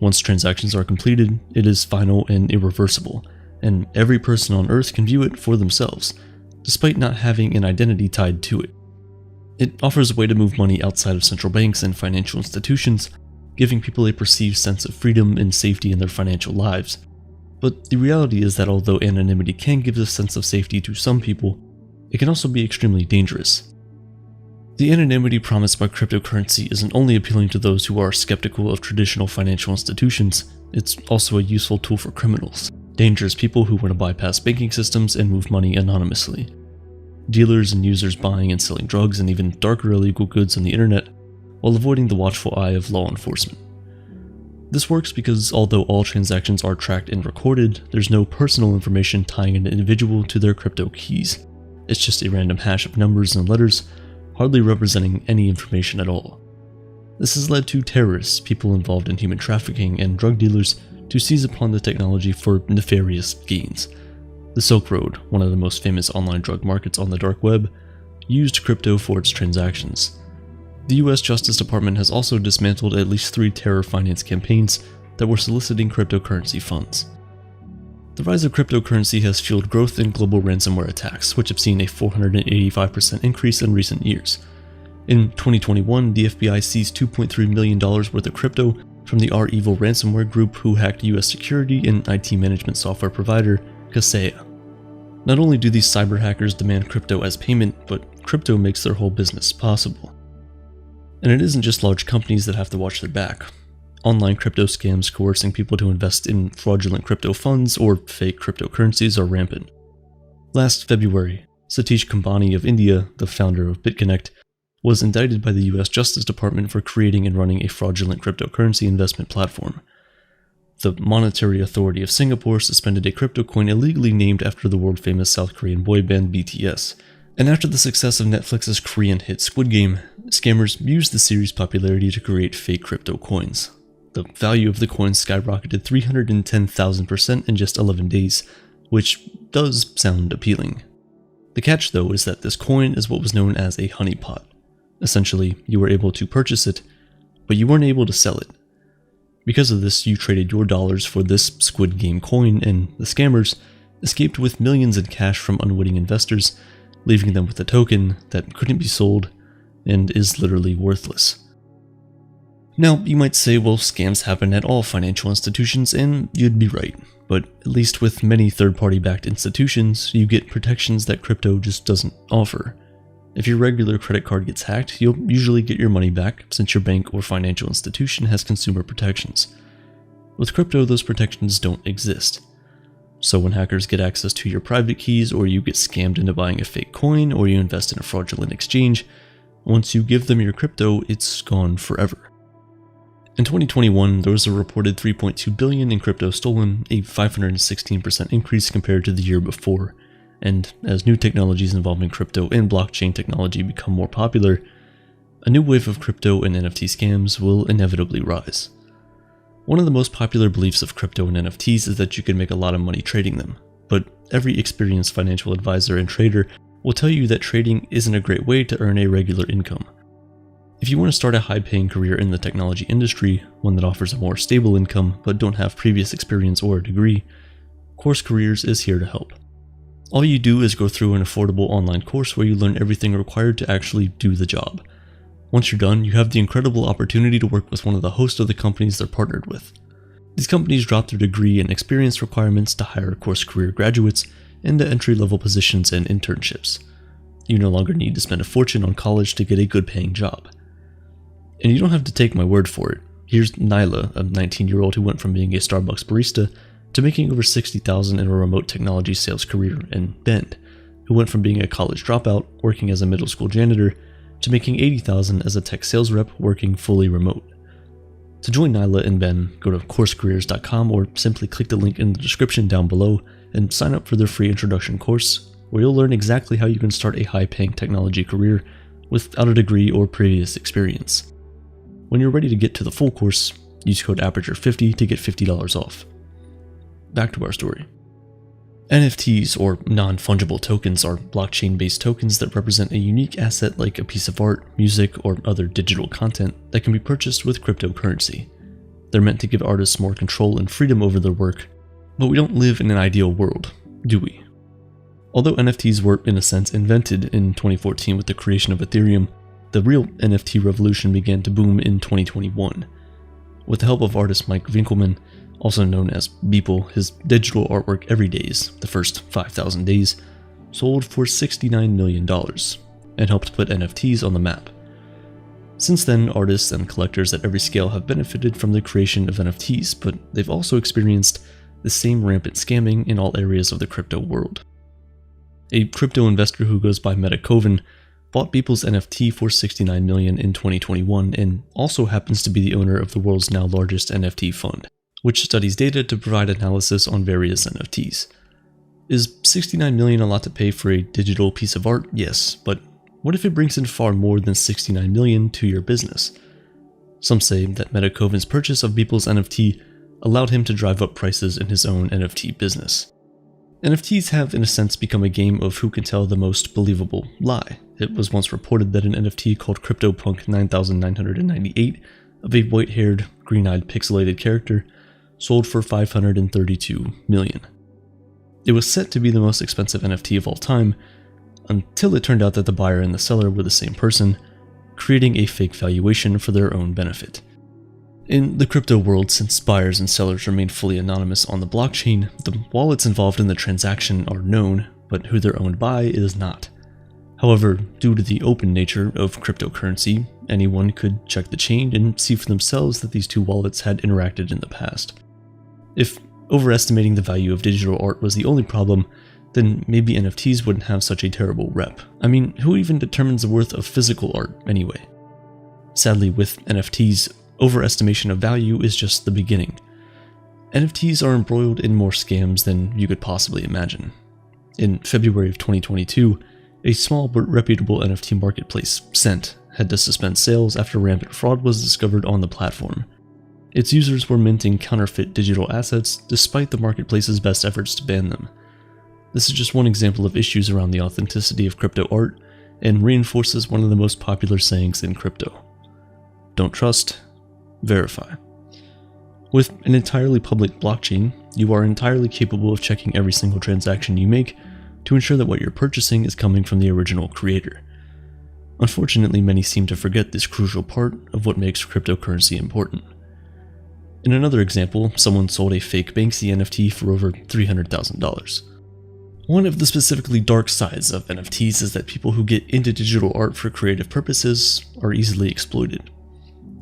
Once transactions are completed, it is final and irreversible, and every person on Earth can view it for themselves, despite not having an identity tied to it. It offers a way to move money outside of central banks and financial institutions, giving people a perceived sense of freedom and safety in their financial lives. But the reality is that although anonymity can give a sense of safety to some people, it can also be extremely dangerous. The anonymity promised by cryptocurrency isn't only appealing to those who are skeptical of traditional financial institutions, it's also a useful tool for criminals, dangerous people who want to bypass banking systems and move money anonymously. Dealers and users buying and selling drugs and even darker illegal goods on the internet, while avoiding the watchful eye of law enforcement. This works because although all transactions are tracked and recorded, there's no personal information tying an individual to their crypto keys. It's just a random hash of numbers and letters, hardly representing any information at all. This has led to terrorists, people involved in human trafficking, and drug dealers to seize upon the technology for nefarious gains. The Silk Road, one of the most famous online drug markets on the dark web, used crypto for its transactions. The US Justice Department has also dismantled at least 3 terror finance campaigns that were soliciting cryptocurrency funds. The rise of cryptocurrency has fueled growth in global ransomware attacks, which have seen a 485% increase in recent years. In 2021, the FBI seized $2.3 million worth of crypto from the REvil ransomware group who hacked US security and IT management software provider Kaseya. Not only do these cyber hackers demand crypto as payment, but crypto makes their whole business possible. And it isn't just large companies that have to watch their back. Online crypto scams coercing people to invest in fraudulent crypto funds or fake cryptocurrencies are rampant. Last February, Satish Khambani of India, the founder of BitConnect, was indicted by the US Justice Department for creating and running a fraudulent cryptocurrency investment platform. The Monetary Authority of Singapore suspended a crypto coin illegally named after the world-famous South Korean boy band BTS. And after the success of Netflix's Korean hit Squid Game, scammers used the series' popularity to create fake crypto coins. The value of the coins skyrocketed 310,000% in just 11 days, which does sound appealing. The catch, though, is that this coin is what was known as a honeypot. Essentially, you were able to purchase it, but you weren't able to sell it. Because of this, you traded your dollars for this Squid Game coin, and the scammers escaped with millions in cash from unwitting investors, leaving them with a token that couldn't be sold and is literally worthless. Now, you might say, well, scams happen at all financial institutions, and you'd be right, but at least with many third-party backed institutions, you get protections that crypto just doesn't offer. If your regular credit card gets hacked, you'll usually get your money back since your bank or financial institution has consumer protections. With crypto, those protections don't exist. So when hackers get access to your private keys, or you get scammed into buying a fake coin, or you invest in a fraudulent exchange, once you give them your crypto, it's gone forever. In 2021, there was a reported $3.2 billion in crypto stolen, a 516% increase compared to the year before. And as new technologies involving crypto and blockchain technology become more popular, a new wave of crypto and NFT scams will inevitably rise. One of the most popular beliefs of crypto and NFTs is that you can make a lot of money trading them, but every experienced financial advisor and trader will tell you that trading isn't a great way to earn a regular income. If you want to start a high-paying career in the technology industry, one that offers a more stable income but don't have previous experience or a degree, Course Careers is here to help. All you do is go through an affordable online course where you learn everything required to actually do the job. Once you're done, you have the incredible opportunity to work with one of the hosts of the companies they're partnered with. These companies drop their degree and experience requirements to hire Course Career graduates into entry-level positions and internships. You no longer need to spend a fortune on college to get a good-paying job. And you don't have to take my word for it. Here's Nyla, a 19-year-old who went from being a Starbucks barista to making over $60,000 in a remote technology sales career, and Ben, who went from being a college dropout working as a middle school janitor to making $80,000 as a tech sales rep working fully remote. To join Nyla and Ben, go to coursecareers.com or simply click the link in the description down below and sign up for their free introduction course, where you'll learn exactly how you can start a high-paying technology career without a degree or previous experience. When you're ready to get to the full course, use code Aperture50 to get $50 off. back to our story. NFTs, or non-fungible tokens, are blockchain-based tokens that represent a unique asset like a piece of art, music, or other digital content that can be purchased with cryptocurrency. They're meant to give artists more control and freedom over their work, but we don't live in an ideal world, do we? Although NFTs were, in a sense, invented in 2014 with the creation of Ethereum, the real NFT revolution began to boom in 2021. With the help of artist Mike Winkelmann, also known as Beeple, his digital artwork Every Days, the first 5,000 days, sold for $69 million and helped put NFTs on the map. Since then, artists and collectors at every scale have benefited from the creation of NFTs, but they've also experienced the same rampant scamming in all areas of the crypto world. A crypto investor who goes by Metacoven bought Beeple's NFT for $69 million in 2021 and also happens to be the owner of the world's now largest NFT fund, which studies data to provide analysis on various NFTs. Is $69 million a lot to pay for a digital piece of art? Yes, but what if it brings in far more than $69 million to your business? Some say that Metacoven's purchase of Beeple's NFT allowed him to drive up prices in his own NFT business. NFTs have, in a sense, become a game of who can tell the most believable lie. It was once reported that an NFT called CryptoPunk 9998 of a white-haired, green-eyed pixelated character sold for $532 million. It was set to be the most expensive NFT of all time, until it turned out that the buyer and the seller were the same person, creating a fake valuation for their own benefit. In the crypto world, since buyers and sellers remain fully anonymous on the blockchain, the wallets involved in the transaction are known, but who they're owned by is not. However, due to the open nature of cryptocurrency, anyone could check the chain and see for themselves that these two wallets had interacted in the past. If overestimating the value of digital art was the only problem, then maybe NFTs wouldn't have such a terrible rep. I mean, who even determines the worth of physical art anyway? Sadly, with NFTs, overestimation of value is just the beginning. NFTs are embroiled in more scams than you could possibly imagine. In February of 2022, a small but reputable NFT marketplace, Cent, had to suspend sales after rampant fraud was discovered on the platform. Its users were minting counterfeit digital assets despite the marketplace's best efforts to ban them. This is just one example of issues around the authenticity of crypto art and reinforces one of the most popular sayings in crypto. Don't trust, verify. With an entirely public blockchain, you are entirely capable of checking every single transaction you make to ensure that what you're purchasing is coming from the original creator. Unfortunately, many seem to forget this crucial part of what makes cryptocurrency important. In another example, someone sold a fake Banksy NFT for over $300,000. One of the specifically dark sides of NFTs is that people who get into digital art for creative purposes are easily exploited.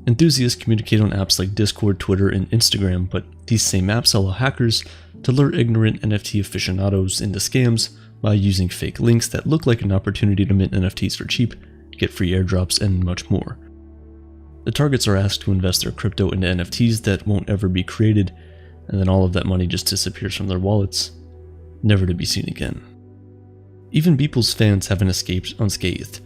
Enthusiasts communicate on apps like Discord, Twitter, and Instagram, but these same apps allow hackers to lure ignorant NFT aficionados into scams by using fake links that look like an opportunity to mint NFTs for cheap, get free airdrops, and much more. The targets are asked to invest their crypto into NFTs that won't ever be created, and then all of that money just disappears from their wallets, never to be seen again. Even Beeple's fans haven't escaped unscathed.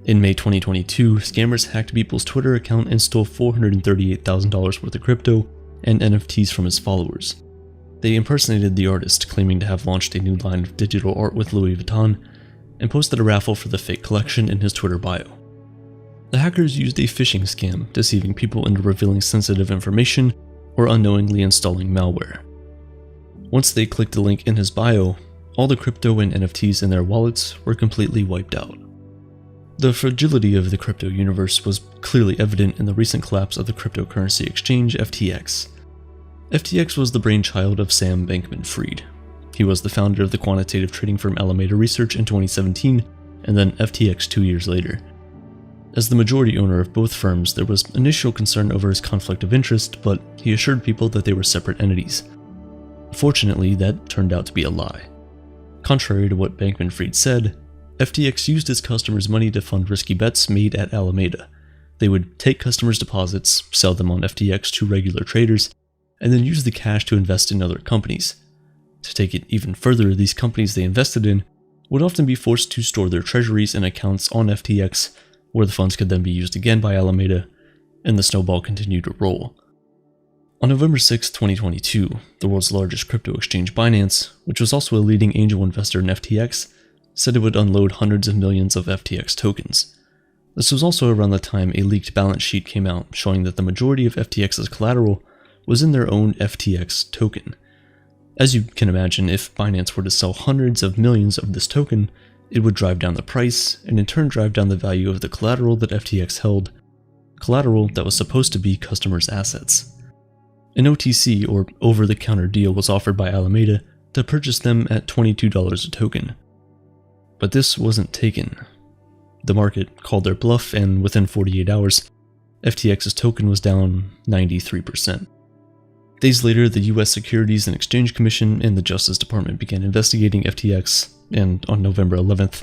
In May 2022, scammers hacked Beeple's Twitter account and stole $438,000 worth of crypto and NFTs from his followers. They impersonated the artist, claiming to have launched a new line of digital art with Louis Vuitton, and posted a raffle for the fake collection in his Twitter bio. The hackers used a phishing scam, deceiving people into revealing sensitive information or unknowingly installing malware. Once they clicked the link in his bio, all the crypto and NFTs in their wallets were completely wiped out. The fragility of the crypto universe was clearly evident in the recent collapse of the cryptocurrency exchange FTX. FTX was the brainchild of Sam Bankman-Fried. He was the founder of the quantitative trading firm Alameda Research in 2017, and then FTX 2 years later. As the majority owner of both firms, there was initial concern over his conflict of interest, but he assured people that they were separate entities. Fortunately, that turned out to be a lie. Contrary to what Bankman-Fried said, FTX used its customers' money to fund risky bets made at Alameda. They would take customers' deposits, sell them on FTX to regular traders, and then use the cash to invest in other companies. To take it even further, these companies they invested in would often be forced to store their treasuries and accounts on FTX, where the funds could then be used again by Alameda, and the snowball continued to roll. On November 6, 2022, the world's largest crypto exchange Binance, which was also a leading angel investor in FTX, said it would unload hundreds of millions of FTX tokens. This was also around the time a leaked balance sheet came out showing that the majority of FTX's collateral was in their own FTX token. As you can imagine, if Binance were to sell hundreds of millions of this token, it would drive down the price and in turn drive down the value of the collateral that FTX held, collateral that was supposed to be customers' assets. An OTC or over-the-counter deal was offered by Alameda to purchase them at $22 a token. But this wasn't taken. The market called their bluff, and within 48 hours, FTX's token was down 93%. Days later, the US Securities and Exchange Commission and the Justice Department began investigating FTX, and on November 11th,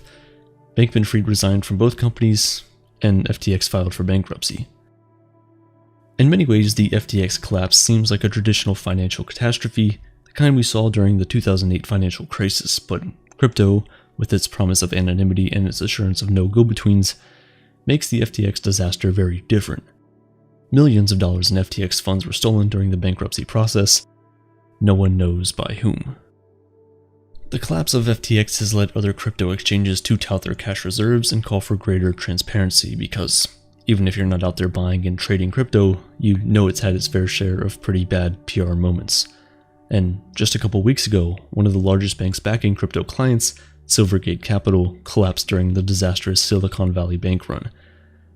Bankman-Fried resigned from both companies, and FTX filed for bankruptcy. In many ways, the FTX collapse seems like a traditional financial catastrophe, the kind we saw during the 2008 financial crisis, but crypto, with its promise of anonymity and its assurance of no go-betweens, makes the FTX disaster very different. Millions of dollars in FTX funds were stolen during the bankruptcy process. No one knows by whom. The collapse of FTX has led other crypto exchanges to tout their cash reserves and call for greater transparency because, even if you're not out there buying and trading crypto, you know it's had its fair share of pretty bad PR moments. And just a couple weeks ago, one of the largest banks backing crypto clients, Silvergate Capital, collapsed during the disastrous Silicon Valley bank run.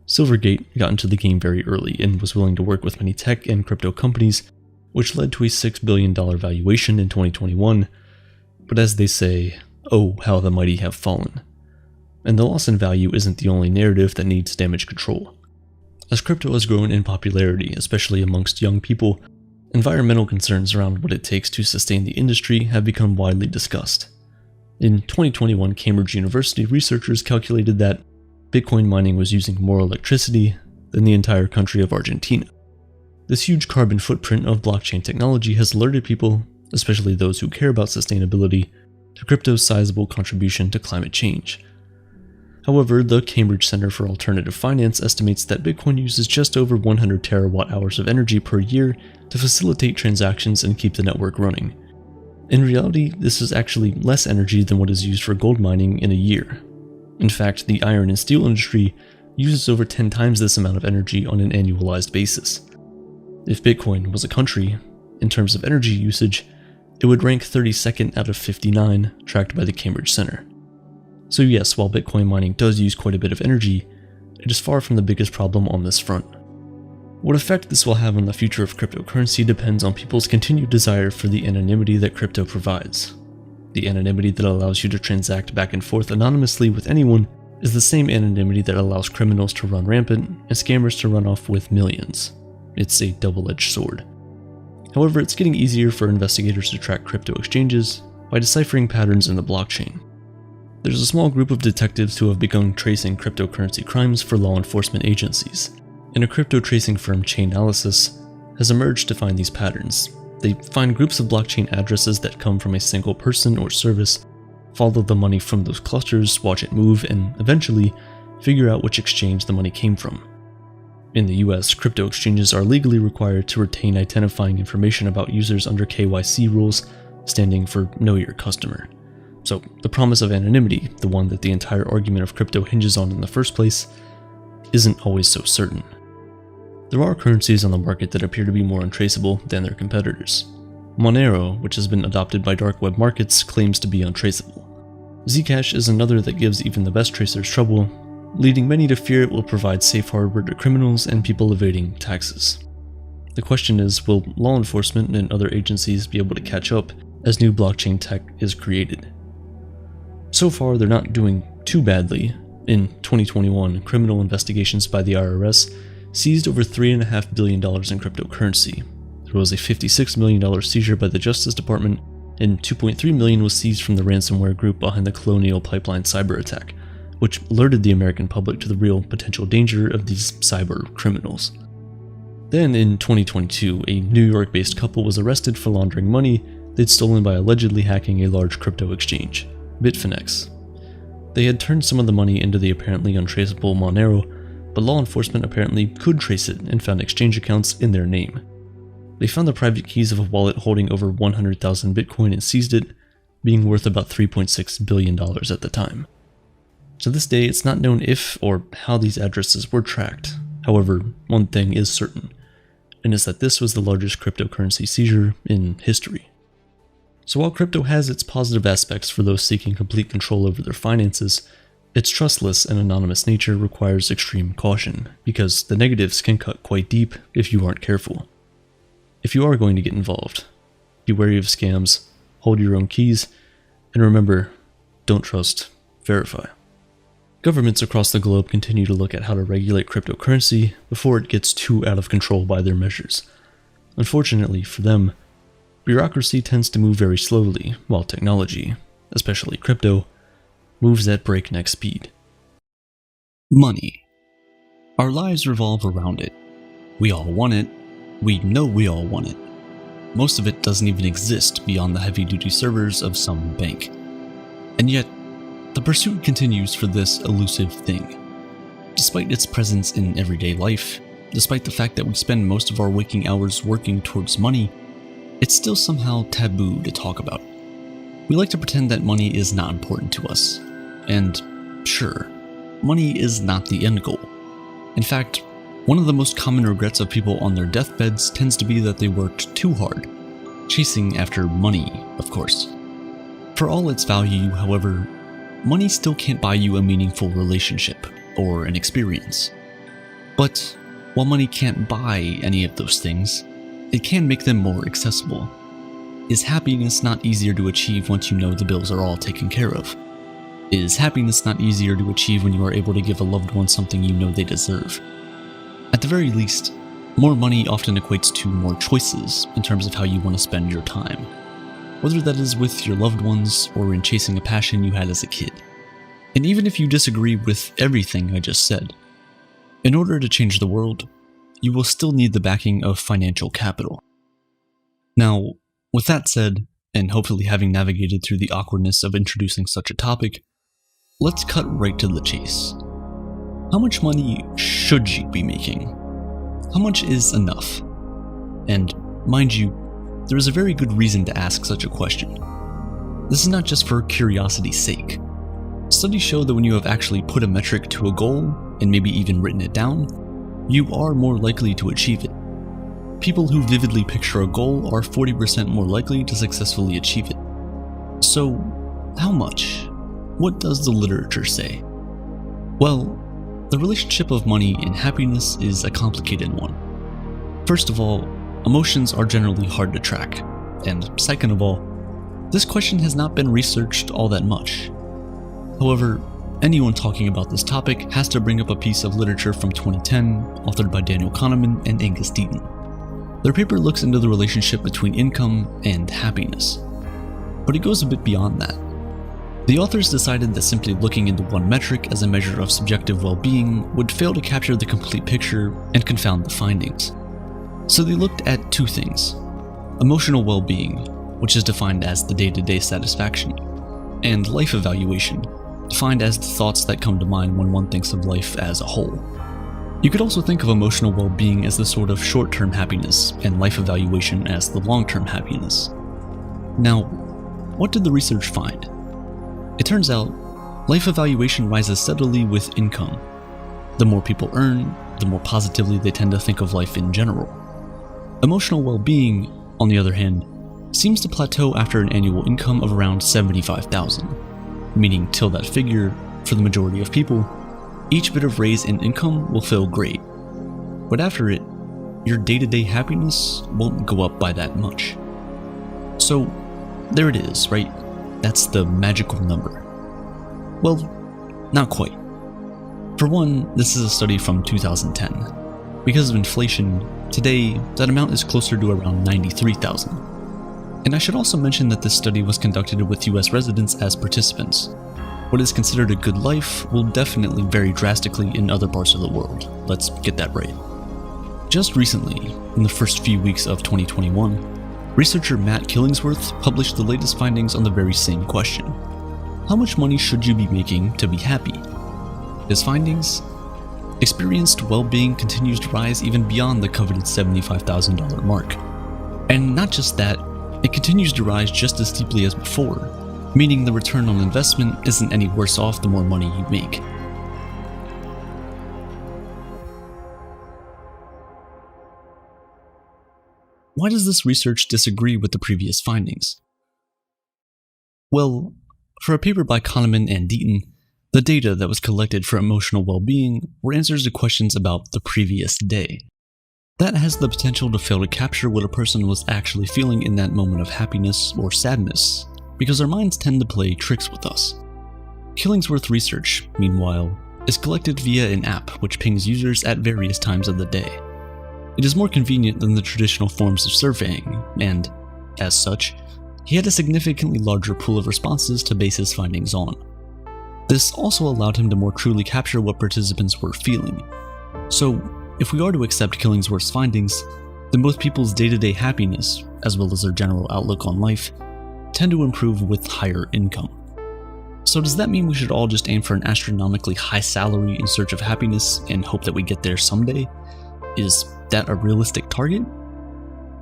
Silvergate got into the game very early and was willing to work with many tech and crypto companies, which led to a $6 billion valuation in 2021. But as they say, oh, how the mighty have fallen. And the loss in value isn't the only narrative that needs damage control. As crypto has grown in popularity, especially amongst young people, environmental concerns around what it takes to sustain the industry have become widely discussed. In 2021, Cambridge University researchers calculated that Bitcoin mining was using more electricity than the entire country of Argentina. This huge carbon footprint of blockchain technology has alerted people, especially those who care about sustainability, to crypto's sizable contribution to climate change. However, the Cambridge Center for Alternative Finance estimates that Bitcoin uses just over 100 terawatt-hours of energy per year to facilitate transactions and keep the network running. In reality, this is actually less energy than what is used for gold mining in a year. In fact, the iron and steel industry uses over 10 times this amount of energy on an annualized basis. If Bitcoin was a country, in terms of energy usage, it would rank 32nd out of 59, tracked by the Cambridge Center. So yes, while Bitcoin mining does use quite a bit of energy, it is far from the biggest problem on this front. What effect this will have on the future of cryptocurrency depends on people's continued desire for the anonymity that crypto provides. The anonymity that allows you to transact back and forth anonymously with anyone is the same anonymity that allows criminals to run rampant and scammers to run off with millions. It's a double-edged sword. However, it's getting easier for investigators to track crypto exchanges by deciphering patterns in the blockchain. There's a small group of detectives who have begun tracing cryptocurrency crimes for law enforcement agencies, and a crypto tracing firm, Chainalysis, has emerged to find these patterns. They find groups of blockchain addresses that come from a single person or service, follow the money from those clusters, watch it move, and eventually figure out which exchange the money came from. In the US, crypto exchanges are legally required to retain identifying information about users under KYC rules, standing for Know Your Customer. So the promise of anonymity, the one that the entire argument of crypto hinges on in the first place, isn't always so certain. There are currencies on the market that appear to be more untraceable than their competitors. Monero, which has been adopted by dark web markets, claims to be untraceable. Zcash is another that gives even the best tracers trouble, leading many to fear it will provide safe harbor to criminals and people evading taxes. The question is, will law enforcement and other agencies be able to catch up as new blockchain tech is created? So far, they're not doing too badly. In 2021, criminal investigations by the IRS seized over $3.5 billion in cryptocurrency. There was a $56 million seizure by the Justice Department, and $2.3 million was seized from the ransomware group behind the Colonial Pipeline cyber attack, which alerted the American public to the real potential danger of these cyber criminals. Then in 2022, a New York-based couple was arrested for laundering money they'd stolen by allegedly hacking a large crypto exchange, Bitfinex. They had turned some of the money into the apparently untraceable Monero, but law enforcement apparently could trace it and found exchange accounts in their name. they found the private keys of a wallet holding over 100,000 Bitcoin and seized it, being worth about $3.6 billion at the time. To this day, it's not known if or how these addresses were tracked. However, one thing is certain, and is that this was the largest cryptocurrency seizure in history. So while crypto has its positive aspects for those seeking complete control over their finances, its trustless and anonymous nature requires extreme caution, because the negatives can cut quite deep if you aren't careful. If you are going to get involved, be wary of scams, hold your own keys, and remember, don't trust, verify. Governments across the globe continue to look at how to regulate cryptocurrency before it gets too out of control by their measures. Unfortunately for them, bureaucracy tends to move very slowly, while technology, especially crypto, moves at breakneck speed. Money. Our lives revolve around it. We all want it. We know we all want it. Most of it doesn't even exist beyond the heavy-duty servers of some bank. And yet, the pursuit continues for this elusive thing. Despite its presence in everyday life, despite the fact that we spend most of our waking hours working towards money, it's still somehow taboo to talk about. We like to pretend that money is not important to us. And sure, money is not the end goal. In fact, one of the most common regrets of people on their deathbeds tends to be that they worked too hard, chasing after money, of course. For all its value, however, money still can't buy you a meaningful relationship or an experience. But while money can't buy any of those things, it can make them more accessible. Is happiness not easier to achieve once you know the bills are all taken care of? Is happiness not easier to achieve when you are able to give a loved one something you know they deserve? At the very least, more money often equates to more choices in terms of how you want to spend your time, whether that is with your loved ones or in chasing a passion you had as a kid. And even if you disagree with everything I just said, in order to change the world, you will still need the backing of financial capital. Now, with that said, and hopefully having navigated through the awkwardness of introducing such a topic, let's cut right to the chase. How much money should you be making? How much is enough? And mind you, there is a very good reason to ask such a question. This is not just for curiosity's sake. Studies show that when you have actually put a metric to a goal, and maybe even written it down, you are more likely to achieve it. People who vividly picture a goal are 40% more likely to successfully achieve it. So, how much? What does the literature say? Well, the relationship of money and happiness is a complicated one. First of all, emotions are generally hard to track, and second of all, this question has not been researched all that much. However, anyone talking about this topic has to bring up a piece of literature from 2010, authored by Daniel Kahneman and Angus Deaton. Their paper looks into the relationship between income and happiness, but it goes a bit beyond that. The authors decided that simply looking into one metric as a measure of subjective well-being would fail to capture the complete picture and confound the findings. So they looked at two things: emotional well-being, which is defined as the day-to-day satisfaction, and life evaluation, defined as the thoughts that come to mind when one thinks of life as a whole. You could also think of emotional well-being as the sort of short-term happiness, and life evaluation as the long-term happiness. Now, what did the research find? It turns out, life evaluation rises steadily with income. The more people earn, the more positively they tend to think of life in general. Emotional well-being, on the other hand, seems to plateau after an annual income of around $75,000, meaning till that figure, for the majority of people, each bit of raise in income will feel great. But after it, your day-to-day happiness won't go up by that much. So, there it is, right? That's the magical number. Well, not quite. For one, this is a study from 2010. Because of inflation, today, that amount is closer to around 93,000. And I should also mention that this study was conducted with US residents as participants. What is considered a good life will definitely vary drastically in other parts of the world. Let's get that right. Just recently, in the first few weeks of 2021, researcher Matt Killingsworth published the latest findings on the very same question. How much money should you be making to be happy? His findings? Experienced well-being continues to rise even beyond the coveted $75,000 mark. And not just that, it continues to rise just as steeply as before, meaning the return on investment isn't any worse off the more money you make. Why does this research disagree with the previous findings? Well, for a paper by Kahneman and Deaton, the data that was collected for emotional well-being were answers to questions about the previous day. That has the potential to fail to capture what a person was actually feeling in that moment of happiness or sadness, because our minds tend to play tricks with us. Killingsworth research, meanwhile, is collected via an app which pings users at various times of the day. It is more convenient than the traditional forms of surveying, and, as such, he had a significantly larger pool of responses to base his findings on. This also allowed him to more truly capture what participants were feeling. So, if we are to accept Killingsworth's findings, then both people's day-to-day happiness, as well as their general outlook on life, tend to improve with higher income. So does that mean we should all just aim for an astronomically high salary in search of happiness and hope that we get there someday? Is that a realistic target?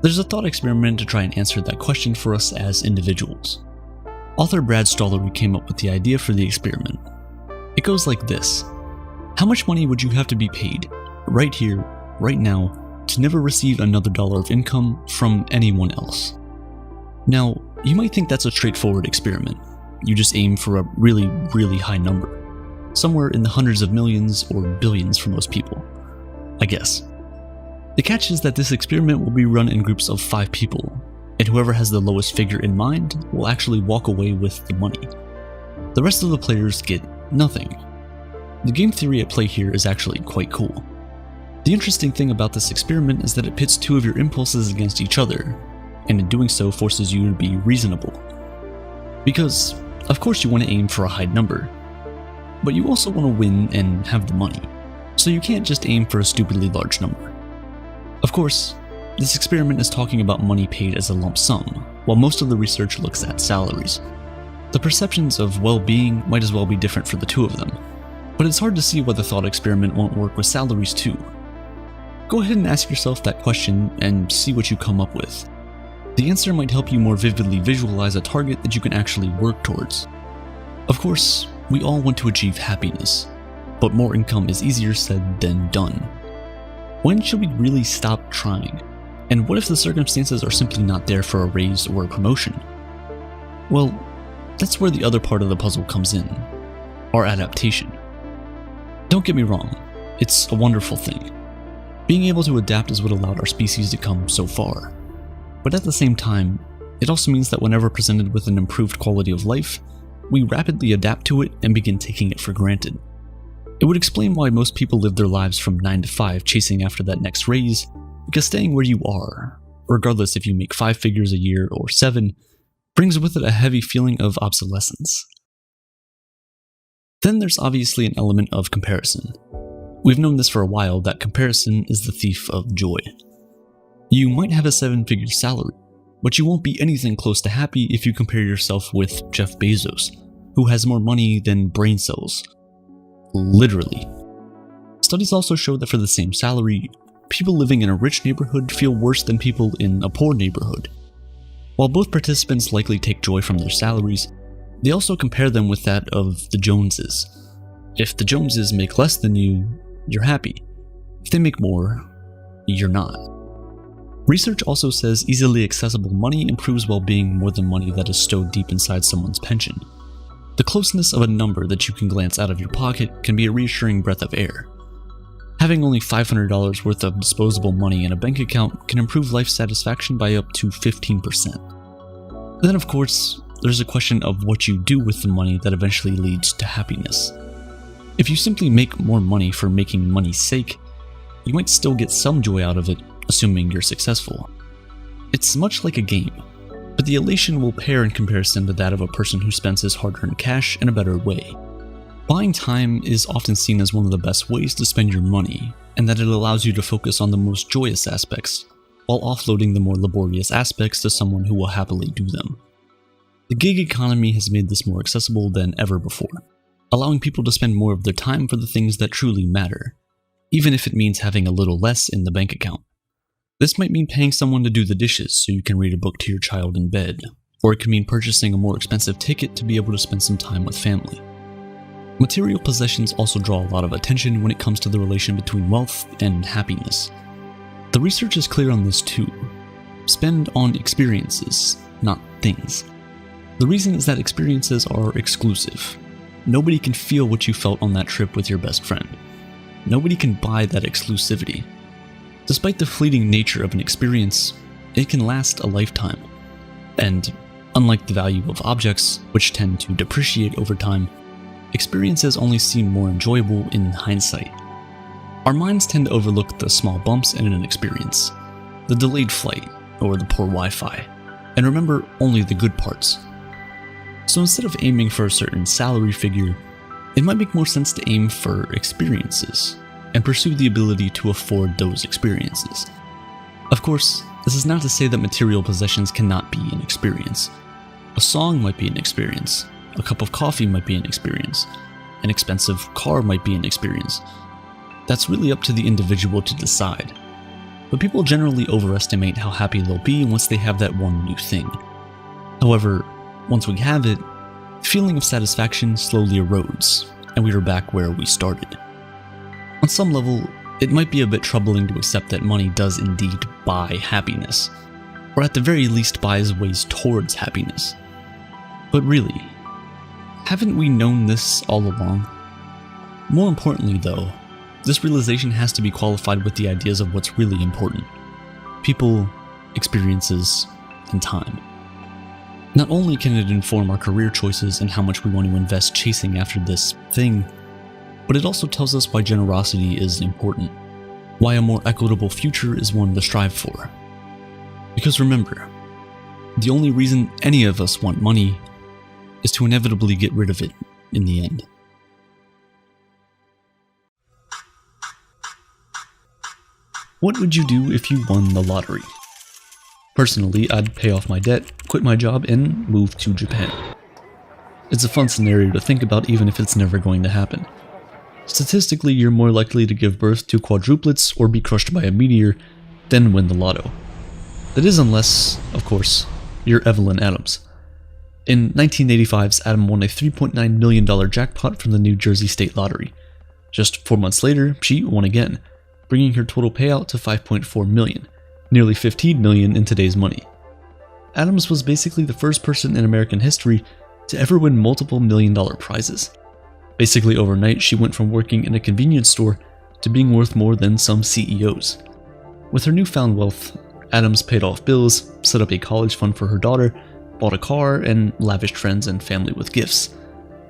There's a thought experiment to try and answer that question for us as individuals. Author Brad Stollery came up with the idea for the experiment. It goes like this. How much money would you have to be paid, right here, right now, to never receive another dollar of income from anyone else? Now, you might think that's a straightforward experiment. You just aim for a really, really high number. Somewhere in the hundreds of millions or billions for most people, I guess. The catch is that this experiment will be run in groups of 5 people, and whoever has the lowest figure in mind will actually walk away with the money. The rest of the players get nothing. The game theory at play here is actually quite cool. The interesting thing about this experiment is that it pits 2 of your impulses against each other, and in doing so forces you to be reasonable. Because, of course you want to aim for a high number, but you also want to win and have the money, so you can't just aim for a stupidly large number. Of course, this experiment is talking about money paid as a lump sum, while most of the research looks at salaries. The perceptions of well-being might as well be different for the 2 of them, but it's hard to see why the thought experiment won't work with salaries too. Go ahead and ask yourself that question and see what you come up with. The answer might help you more vividly visualize a target that you can actually work towards. Of course, we all want to achieve happiness, but more income is easier said than done. When should we really stop trying? And what if the circumstances are simply not there for a raise or a promotion? Well, that's where the other part of the puzzle comes in, our adaptation. Don't get me wrong, it's a wonderful thing. Being able to adapt is what allowed our species to come so far. But at the same time, it also means that whenever presented with an improved quality of life, we rapidly adapt to it and begin taking it for granted. It would explain why most people live their lives from 9 to 5 chasing after that next raise, because staying where you are, regardless if you make 5 figures a year or 7, brings with it a heavy feeling of obsolescence. Then there's obviously an element of comparison. We've known this for a while that comparison is the thief of joy. You might have a 7-figure salary, but you won't be anything close to happy if you compare yourself with Jeff Bezos, who has more money than brain cells. Literally. Studies also show that for the same salary, people living in a rich neighborhood feel worse than people in a poor neighborhood. While both participants likely take joy from their salaries, they also compare them with that of the Joneses. If the Joneses make less than you, you're happy. If they make more, you're not. Research also says easily accessible money improves well-being more than money that is stowed deep inside someone's pension. The closeness of a number that you can glance out of your pocket can be a reassuring breath of air. Having only $500 worth of disposable money in a bank account can improve life satisfaction by up to 15%. Then of course, there's a question of what you do with the money that eventually leads to happiness. If you simply make more money for making money's sake, you might still get some joy out of it, assuming you're successful. It's much like a game, but the elation will pale in comparison to that of a person who spends his hard-earned cash in a better way. Buying time is often seen as one of the best ways to spend your money, and that it allows you to focus on the most joyous aspects, while offloading the more laborious aspects to someone who will happily do them. The gig economy has made this more accessible than ever before, allowing people to spend more of their time for the things that truly matter, even if it means having a little less in the bank account. This might mean paying someone to do the dishes so you can read a book to your child in bed, or it could mean purchasing a more expensive ticket to be able to spend some time with family. Material possessions also draw a lot of attention when it comes to the relation between wealth and happiness. The research is clear on this too. Spend on experiences, not things. The reason is that experiences are exclusive. Nobody can feel what you felt on that trip with your best friend. Nobody can buy that exclusivity. Despite the fleeting nature of an experience, it can last a lifetime. And unlike the value of objects, which tend to depreciate over time, experiences only seem more enjoyable in hindsight. Our minds tend to overlook the small bumps in an experience, the delayed flight, or the poor Wi-Fi, and remember only the good parts. So instead of aiming for a certain salary figure, it might make more sense to aim for experiences, and pursue the ability to afford those experiences. Of course, this is not to say that material possessions cannot be an experience. A song might be an experience, a cup of coffee might be an experience, an expensive car might be an experience. That's really up to the individual to decide. But people generally overestimate how happy they'll be once they have that one new thing. However, once we have it, the feeling of satisfaction slowly erodes, and we are back where we started. On some level, it might be a bit troubling to accept that money does indeed buy happiness, or at the very least buys ways towards happiness. But really, haven't we known this all along? More importantly though, this realization has to be qualified with the ideas of what's really important: people, experiences, and time. Not only can it inform our career choices and how much we want to invest chasing after this thing, but it also tells us why generosity is important, why a more equitable future is one to strive for. Because remember, the only reason any of us want money is to inevitably get rid of it in the end. What would you do if you won the lottery? Personally, I'd pay off my debt, quit my job, and move to Japan. It's a fun scenario to think about even if it's never going to happen. Statistically, you're more likely to give birth to quadruplets or be crushed by a meteor than win the lotto. That is unless, of course, you're Evelyn Adams. In 1985's Adam won a $3.9 million jackpot from the New Jersey State Lottery. Just 4 months later, she won again, bringing her total payout to $5.4 million, nearly $15 million in today's money. Adams was basically the first person in American history to ever win multiple million-dollar prizes. Basically overnight, she went from working in a convenience store to being worth more than some CEOs. With her newfound wealth, Adams paid off bills, set up a college fund for her daughter, bought a car, and lavished friends and family with gifts.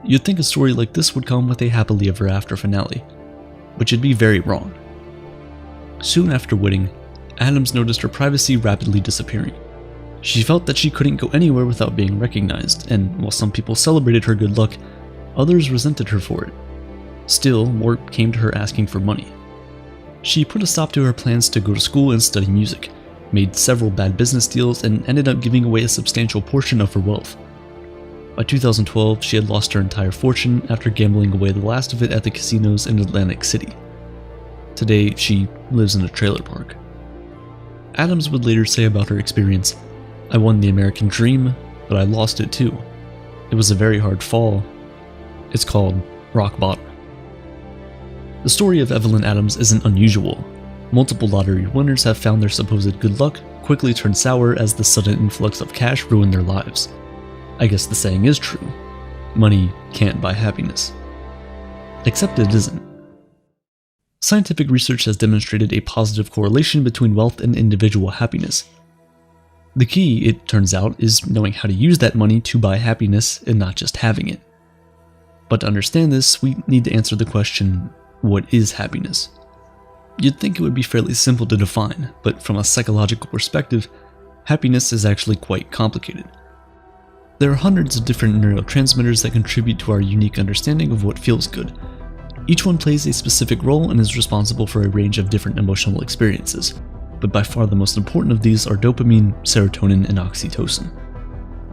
You'd think a story like this would come with a happily ever after finale, but you'd be very wrong. Soon after winning, Adams noticed her privacy rapidly disappearing. She felt that she couldn't go anywhere without being recognized, and while some people celebrated her good luck, others resented her for it. Still, more came to her asking for money. She put a stop to her plans to go to school and study music, made several bad business deals, and ended up giving away a substantial portion of her wealth. By 2012, she had lost her entire fortune after gambling away the last of it at the casinos in Atlantic City. Today, she lives in a trailer park. Adams would later say about her experience, "I won the American dream, but I lost it too. It was a very hard fall. It's called rock bottom." The story of Evelyn Adams isn't unusual. Multiple lottery winners have found their supposed good luck quickly turn sour as the sudden influx of cash ruined their lives. I guess the saying is true: money can't buy happiness. Except it isn't. Scientific research has demonstrated a positive correlation between wealth and individual happiness. The key, it turns out, is knowing how to use that money to buy happiness and not just having it. But to understand this, we need to answer the question, what is happiness? You'd think it would be fairly simple to define, but from a psychological perspective, happiness is actually quite complicated. There are hundreds of different neurotransmitters that contribute to our unique understanding of what feels good. Each one plays a specific role and is responsible for a range of different emotional experiences, but by far the most important of these are dopamine, serotonin, and oxytocin.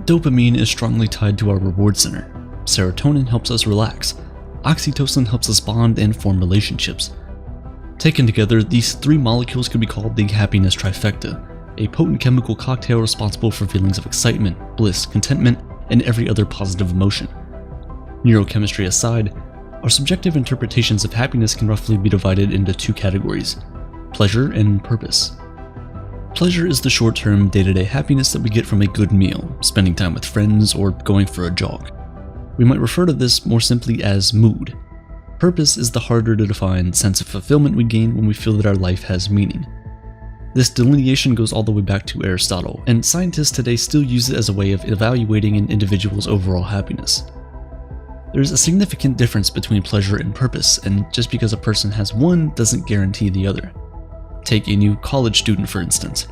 Dopamine is strongly tied to our reward center. Serotonin helps us relax. Oxytocin helps us bond and form relationships. Taken together, these three molecules could be called the happiness trifecta, a potent chemical cocktail responsible for feelings of excitement, bliss, contentment, and every other positive emotion. Neurochemistry aside, our subjective interpretations of happiness can roughly be divided into two categories: pleasure and purpose. Pleasure is the short-term, day-to-day happiness that we get from a good meal, spending time with friends, or going for a jog. We might refer to this more simply as mood. Purpose is the harder to define sense of fulfillment we gain when we feel that our life has meaning. This delineation goes all the way back to Aristotle, and scientists today still use it as a way of evaluating an individual's overall happiness. There's a significant difference between pleasure and purpose, and just because a person has one doesn't guarantee the other. Take a new college student, for instance.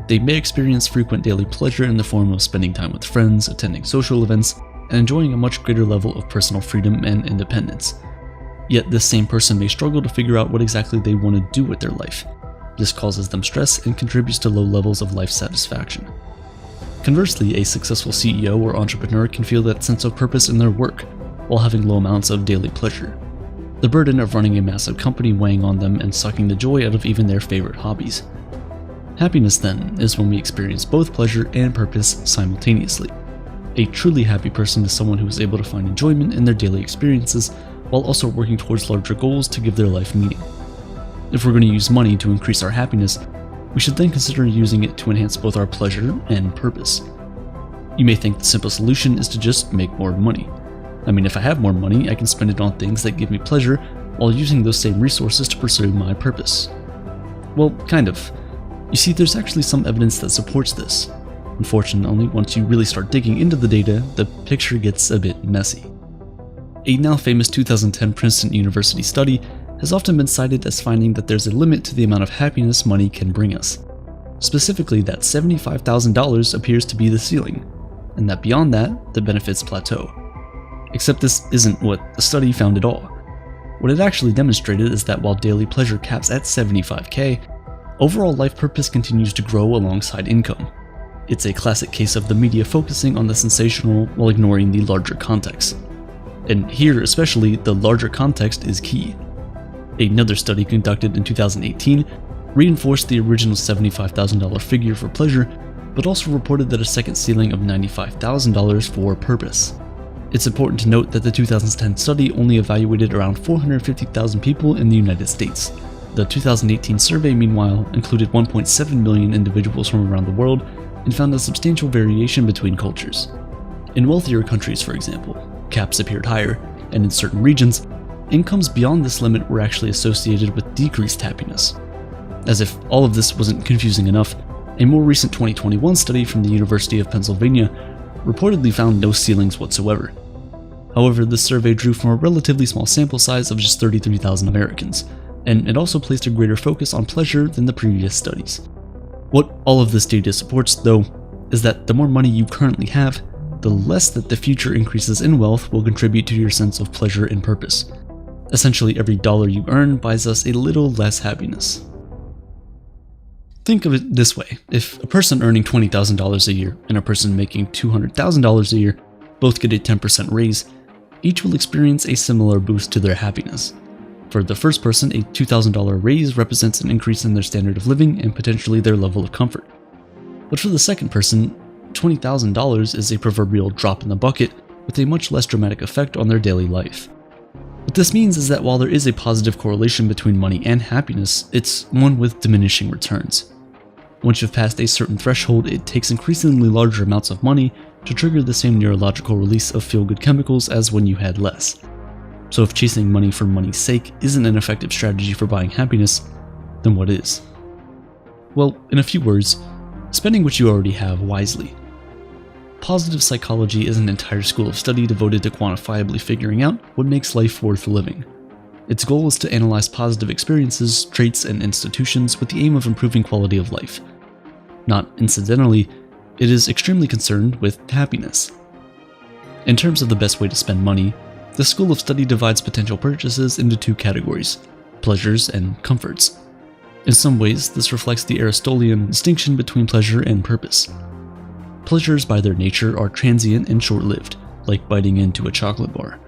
They may experience frequent daily pleasure in the form of spending time with friends, attending social events, and enjoying a much greater level of personal freedom and independence. Yet this same person may struggle to figure out what exactly they want to do with their life. This causes them stress and contributes to low levels of life satisfaction. Conversely, a successful CEO or entrepreneur can feel that sense of purpose in their work, while having low amounts of daily pleasure. The burden of running a massive company weighing on them and sucking the joy out of even their favorite hobbies. Happiness, then, is when we experience both pleasure and purpose simultaneously. A truly happy person is someone who is able to find enjoyment in their daily experiences while also working towards larger goals to give their life meaning. If we're going to use money to increase our happiness, we should then consider using it to enhance both our pleasure and purpose. You may think the simple solution is to just make more money. I mean, if I have more money, I can spend it on things that give me pleasure while using those same resources to pursue my purpose. Well, kind of. You see, there's actually some evidence that supports this. Unfortunately, once you really start digging into the data, the picture gets a bit messy. A now famous 2010 Princeton University study has often been cited as finding that there's a limit to the amount of happiness money can bring us. Specifically, that $75,000 appears to be the ceiling, and that beyond that, the benefits plateau. Except this isn't what the study found at all. What it actually demonstrated is that while daily pleasure caps at $75K, overall life purpose continues to grow alongside income. It's a classic case of the media focusing on the sensational while ignoring the larger context. And here especially, the larger context is key. Another study conducted in 2018 reinforced the original $75,000 figure for pleasure, but also reported that a second ceiling of $95,000 for purpose. It's important to note that the 2010 study only evaluated around 450,000 people in the United States. The 2018 survey, meanwhile, included 1.7 million individuals from around the world and found a substantial variation between cultures. In wealthier countries, for example, caps appeared higher, and in certain regions, incomes beyond this limit were actually associated with decreased happiness. As if all of this wasn't confusing enough, a more recent 2021 study from the University of Pennsylvania reportedly found no ceilings whatsoever. However, this survey drew from a relatively small sample size of just 33,000 Americans, and it also placed a greater focus on pleasure than the previous studies. What all of this data supports, though, is that the more money you currently have, the less that the future increases in wealth will contribute to your sense of pleasure and purpose. Essentially, every dollar you earn buys us a little less happiness. Think of it this way: if a person earning $20,000 a year and a person making $200,000 a year both get a 10% raise, each will experience a similar boost to their happiness. For the first person, a $2,000 raise represents an increase in their standard of living and potentially their level of comfort. But for the second person, $20,000 is a proverbial drop in the bucket with a much less dramatic effect on their daily life. What this means is that while there is a positive correlation between money and happiness, it's one with diminishing returns. Once you've passed a certain threshold, it takes increasingly larger amounts of money to trigger the same neurological release of feel-good chemicals as when you had less. So if chasing money for money's sake isn't an effective strategy for buying happiness, then what is? Well, in a few words, spending what you already have wisely. Positive psychology is an entire school of study devoted to quantifiably figuring out what makes life worth living. Its goal is to analyze positive experiences, traits, and institutions with the aim of improving quality of life. Not incidentally, it is extremely concerned with happiness. In terms of the best way to spend money, the school of study divides potential purchases into two categories: pleasures and comforts. In some ways, this reflects the Aristotelian distinction between pleasure and purpose. Pleasures by their nature are transient and short-lived, like biting into a chocolate bar.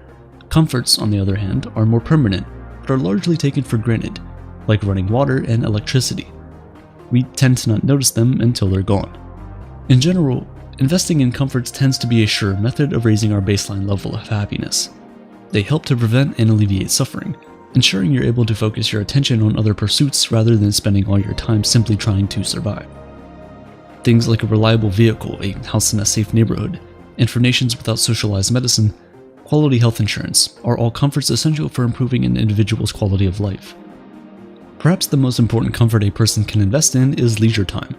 Comforts, on the other hand, are more permanent, but are largely taken for granted, like running water and electricity. We tend to not notice them until they're gone. In general, investing in comforts tends to be a sure method of raising our baseline level of happiness. They help to prevent and alleviate suffering, ensuring you're able to focus your attention on other pursuits rather than spending all your time simply trying to survive. Things like a reliable vehicle, a house in a safe neighborhood, and for nations without socialized medicine, quality health insurance are all comforts essential for improving an individual's quality of life. Perhaps the most important comfort a person can invest in is leisure time.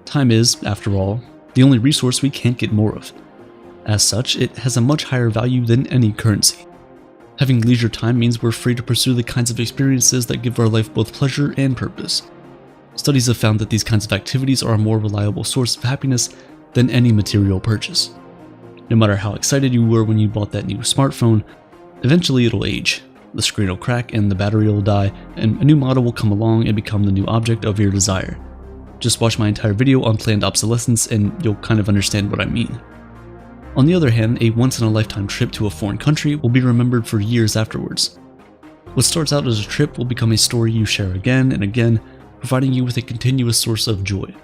Time is, after all, the only resource we can't get more of. As such, it has a much higher value than any currency. Having leisure time means we're free to pursue the kinds of experiences that give our life both pleasure and purpose. Studies have found that these kinds of activities are a more reliable source of happiness than any material purchase. No matter how excited you were when you bought that new smartphone, eventually it'll age. The screen will crack and the battery will die, and a new model will come along and become the new object of your desire. Just watch my entire video on planned obsolescence and you'll kind of understand what I mean. On the other hand, a once-in-a-lifetime trip to a foreign country will be remembered for years afterwards. What starts out as a trip will become a story you share again and again, providing you with a continuous source of joy.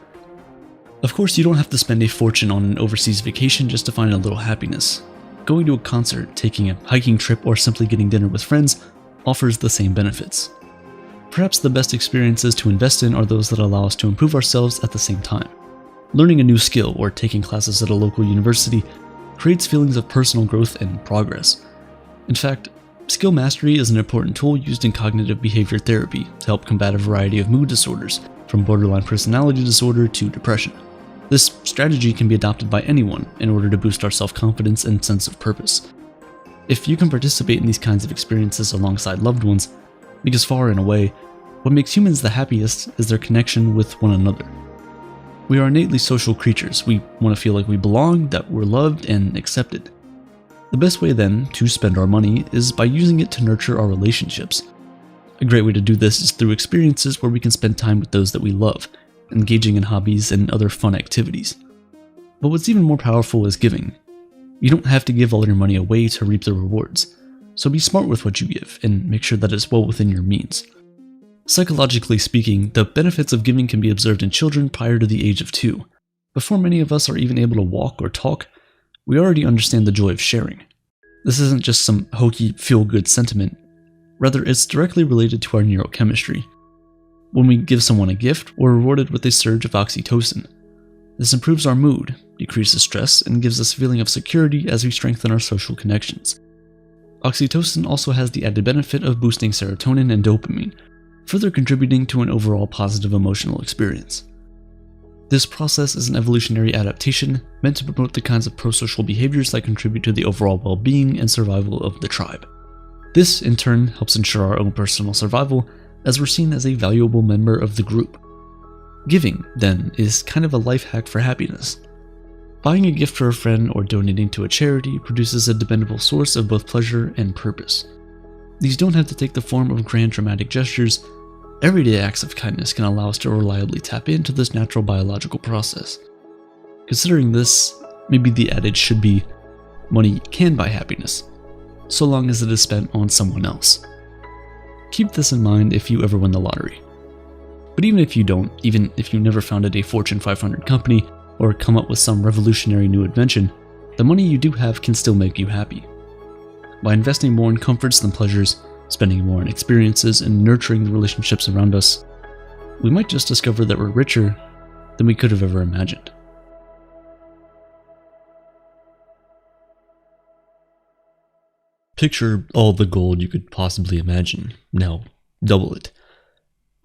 Of course, you don't have to spend a fortune on an overseas vacation just to find a little happiness. Going to a concert, taking a hiking trip, or simply getting dinner with friends offers the same benefits. Perhaps the best experiences to invest in are those that allow us to improve ourselves at the same time. Learning a new skill or taking classes at a local university creates feelings of personal growth and progress. In fact, skill mastery is an important tool used in cognitive behavior therapy to help combat a variety of mood disorders, from borderline personality disorder to depression. This strategy can be adopted by anyone in order to boost our self-confidence and sense of purpose. If you can participate in these kinds of experiences alongside loved ones, because far and away, what makes humans the happiest is their connection with one another. We are innately social creatures. We want to feel like we belong, that we're loved and accepted. The best way then to spend our money is by using it to nurture our relationships. A great way to do this is through experiences where we can spend time with those that we love, engaging in hobbies and other fun activities. But what's even more powerful is giving. You don't have to give all your money away to reap the rewards, so be smart with what you give and make sure that it's well within your means. Psychologically speaking, the benefits of giving can be observed in children prior to the age of 2. Before many of us are even able to walk or talk, we already understand the joy of sharing. This isn't just some hokey, feel-good sentiment. Rather, it's directly related to our neurochemistry. When we give someone a gift, we're rewarded with a surge of oxytocin. This improves our mood, decreases stress, and gives us a feeling of security as we strengthen our social connections. Oxytocin also has the added benefit of boosting serotonin and dopamine, further contributing to an overall positive emotional experience. This process is an evolutionary adaptation meant to promote the kinds of prosocial behaviors that contribute to the overall well-being and survival of the tribe. This, in turn, helps ensure our own personal survival, as we're seen as a valuable member of the group. Giving, then, is kind of a life hack for happiness. Buying a gift for a friend or donating to a charity produces a dependable source of both pleasure and purpose. These don't have to take the form of grand dramatic gestures. Everyday acts of kindness can allow us to reliably tap into this natural biological process. Considering this, maybe the adage should be, money can buy happiness, so long as it is spent on someone else. Keep this in mind if you ever win the lottery. But even if you don't, even if you never founded a Fortune 500 company or come up with some revolutionary new invention, the money you do have can still make you happy. By investing more in comforts than pleasures, spending more in experiences, and nurturing the relationships around us, we might just discover that we're richer than we could have ever imagined. Picture all the gold you could possibly imagine. Now, double it.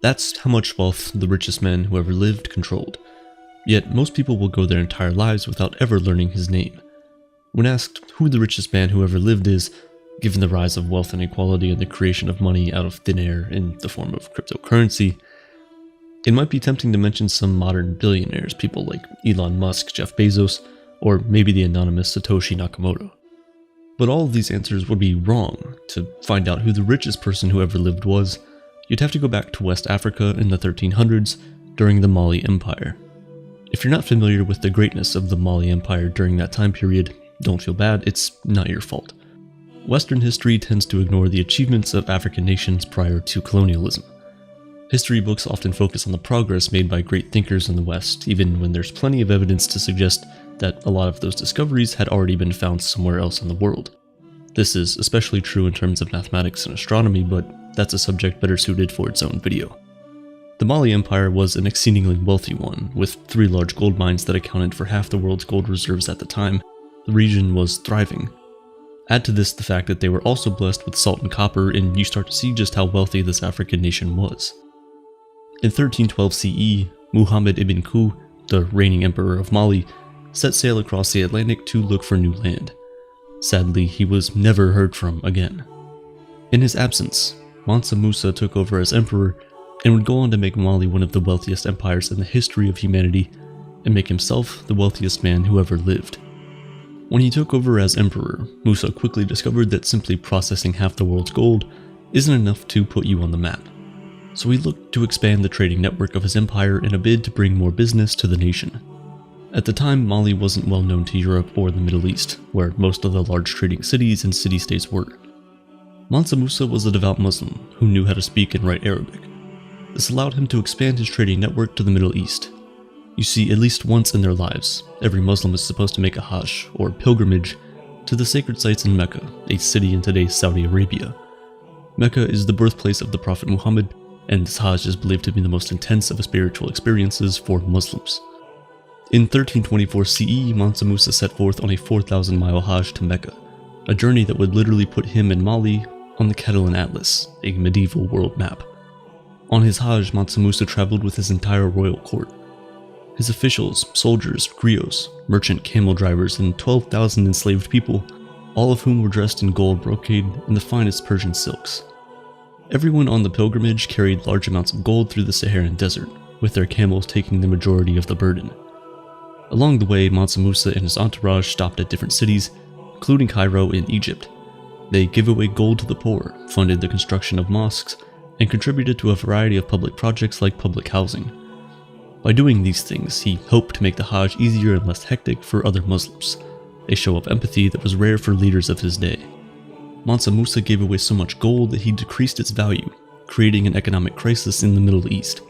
That's how much wealth the richest man who ever lived controlled. Yet most people will go their entire lives without ever learning his name. When asked who the richest man who ever lived is, given the rise of wealth inequality and the creation of money out of thin air in the form of cryptocurrency, it might be tempting to mention some modern billionaires, people like Elon Musk, Jeff Bezos, or maybe the anonymous Satoshi Nakamoto. But all of these answers would be wrong. To find out who the richest person who ever lived was, you'd have to go back to West Africa in the 1300s during the Mali Empire. If you're not familiar with the greatness of the Mali Empire during that time period, don't feel bad, it's not your fault. Western history tends to ignore the achievements of African nations prior to colonialism. History books often focus on the progress made by great thinkers in the West, even when there's plenty of evidence to suggest that a lot of those discoveries had already been found somewhere else in the world. This is especially true in terms of mathematics and astronomy, but that's a subject better suited for its own video. The Mali Empire was an exceedingly wealthy one, with 3 large gold mines that accounted for half the world's gold reserves at the time. The region was thriving. Add to this the fact that they were also blessed with salt and copper, and you start to see just how wealthy this African nation was. In 1312 CE, Muhammad ibn Ku, the reigning emperor of Mali, set sail across the Atlantic to look for new land. Sadly, he was never heard from again. In his absence, Mansa Musa took over as emperor and would go on to make Mali one of the wealthiest empires in the history of humanity, and make himself the wealthiest man who ever lived. When he took over as emperor, Musa quickly discovered that simply processing half the world's gold isn't enough to put you on the map. So he looked to expand the trading network of his empire in a bid to bring more business to the nation. At the time, Mali wasn't well known to Europe or the Middle East, where most of the large trading cities and city-states were. Mansa Musa was a devout Muslim who knew how to speak and write Arabic. This allowed him to expand his trading network to the Middle East. You see, at least once in their lives, every Muslim is supposed to make a Hajj, or pilgrimage, to the sacred sites in Mecca, a city in today's Saudi Arabia. Mecca is the birthplace of the Prophet Muhammad, and this Hajj is believed to be the most intense of spiritual experiences for Muslims. In 1324 CE, Mansa Musa set forth on a 4,000-mile Hajj to Mecca, a journey that would literally put him and Mali on the Catalan Atlas, a medieval world map. On his Hajj, Mansa Musa traveled with his entire royal court. His officials, soldiers, griots, merchant camel drivers, and 12,000 enslaved people, all of whom were dressed in gold brocade and the finest Persian silks. Everyone on the pilgrimage carried large amounts of gold through the Saharan desert, with their camels taking the majority of the burden. Along the way, Mansa Musa and his entourage stopped at different cities, including Cairo in Egypt. They gave away gold to the poor, funded the construction of mosques, and contributed to a variety of public projects like public housing. By doing these things, he hoped to make the Hajj easier and less hectic for other Muslims, a show of empathy that was rare for leaders of his day. Mansa Musa gave away so much gold that he decreased its value, creating an economic crisis in the Middle East.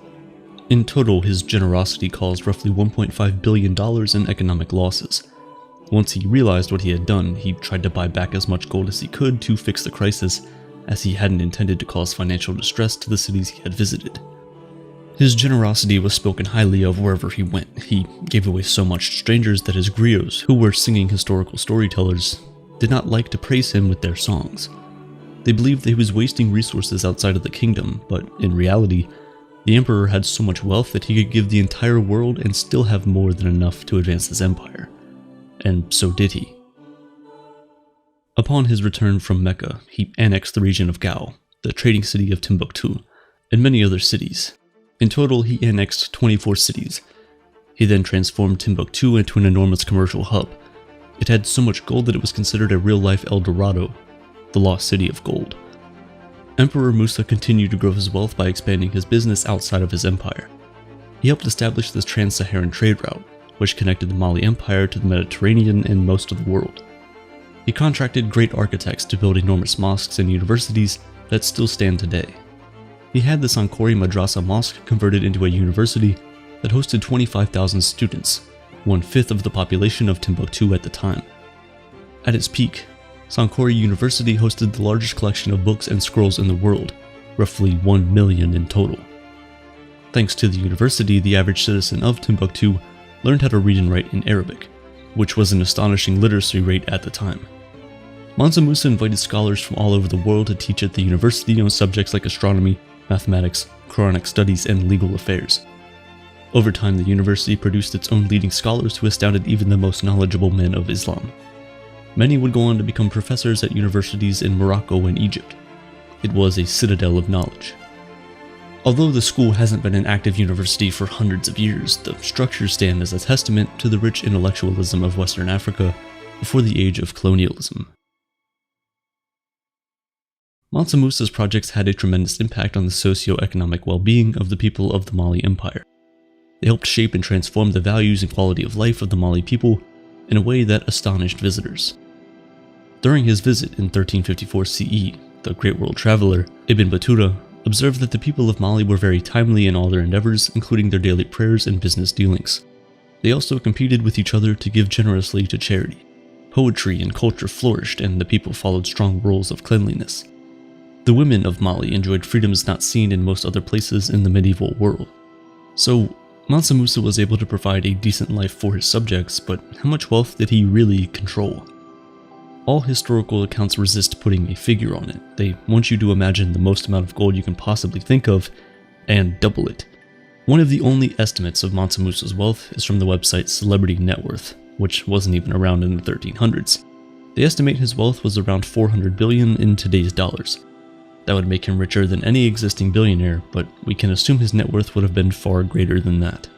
In total, his generosity caused roughly $1.5 billion in economic losses. Once he realized what he had done, he tried to buy back as much gold as he could to fix the crisis, as he hadn't intended to cause financial distress to the cities he had visited. His generosity was spoken highly of wherever he went. He gave away so much to strangers that his griots, who were singing historical storytellers, did not like to praise him with their songs. They believed that he was wasting resources outside of the kingdom, but in reality, the emperor had so much wealth that he could give the entire world and still have more than enough to advance his empire. And so did he. Upon his return from Mecca, he annexed the region of Gao, the trading city of Timbuktu, and many other cities. In total, he annexed 24 cities. He then transformed Timbuktu into an enormous commercial hub. It had so much gold that it was considered a real-life El Dorado, the lost city of gold. Emperor Musa continued to grow his wealth by expanding his business outside of his empire. He helped establish this trans-Saharan trade route, which connected the Mali Empire to the Mediterranean and most of the world. He contracted great architects to build enormous mosques and universities that still stand today. He had the Sankore Madrasa Mosque converted into a university that hosted 25,000 students, 1/5 of the population of Timbuktu at the time. At its peak, Sankore University hosted the largest collection of books and scrolls in the world, roughly 1 million in total. Thanks to the university, the average citizen of Timbuktu learned how to read and write in Arabic, which was an astonishing literacy rate at the time. Mansa Musa invited scholars from all over the world to teach at the university on subjects like astronomy, mathematics, Quranic studies, and legal affairs. Over time, the university produced its own leading scholars who astounded even the most knowledgeable men of Islam. Many would go on to become professors at universities in Morocco and Egypt. It was a citadel of knowledge. Although the school hasn't been an active university for hundreds of years, the structures stand as a testament to the rich intellectualism of Western Africa before the age of colonialism. Mansa Musa's projects had a tremendous impact on the socio-economic well-being of the people of the Mali Empire. They helped shape and transform the values and quality of life of the Mali people in a way that astonished visitors. During his visit in 1354 CE, the great world traveler Ibn Battuta observed that the people of Mali were very timely in all their endeavors, including their daily prayers and business dealings. They also competed with each other to give generously to charity. Poetry and culture flourished, and the people followed strong rules of cleanliness. The women of Mali enjoyed freedoms not seen in most other places in the medieval world. So, Mansa Musa was able to provide a decent life for his subjects, but how much wealth did he really control? All historical accounts resist putting a figure on it. They want you to imagine the most amount of gold you can possibly think of, and double it. One of the only estimates of Mansa Musa's wealth is from the website Celebrity Net Worth, which wasn't even around in the 1300s. They estimate his wealth was around 400 billion in today's dollars. That would make him richer than any existing billionaire, but we can assume his net worth would have been far greater than that.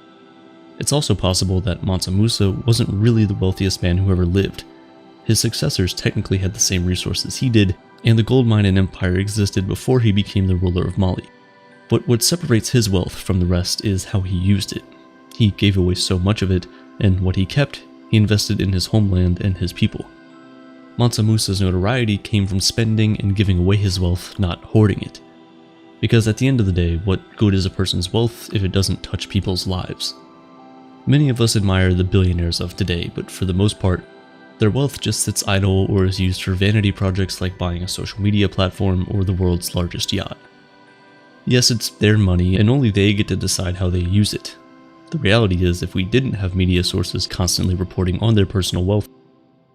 It's also possible that Mansa Musa wasn't really the wealthiest man who ever lived. His successors technically had the same resources he did, and the gold mine and empire existed before he became the ruler of Mali. But what separates his wealth from the rest is how he used it. He gave away so much of it, and what he kept, he invested in his homeland and his people. Mansa Musa's notoriety came from spending and giving away his wealth, not hoarding it. Because at the end of the day, what good is a person's wealth if it doesn't touch people's lives? Many of us admire the billionaires of today, but for the most part, their wealth just sits idle or is used for vanity projects like buying a social media platform or the world's largest yacht. Yes, it's their money, and only they get to decide how they use it. The reality is, if we didn't have media sources constantly reporting on their personal wealth,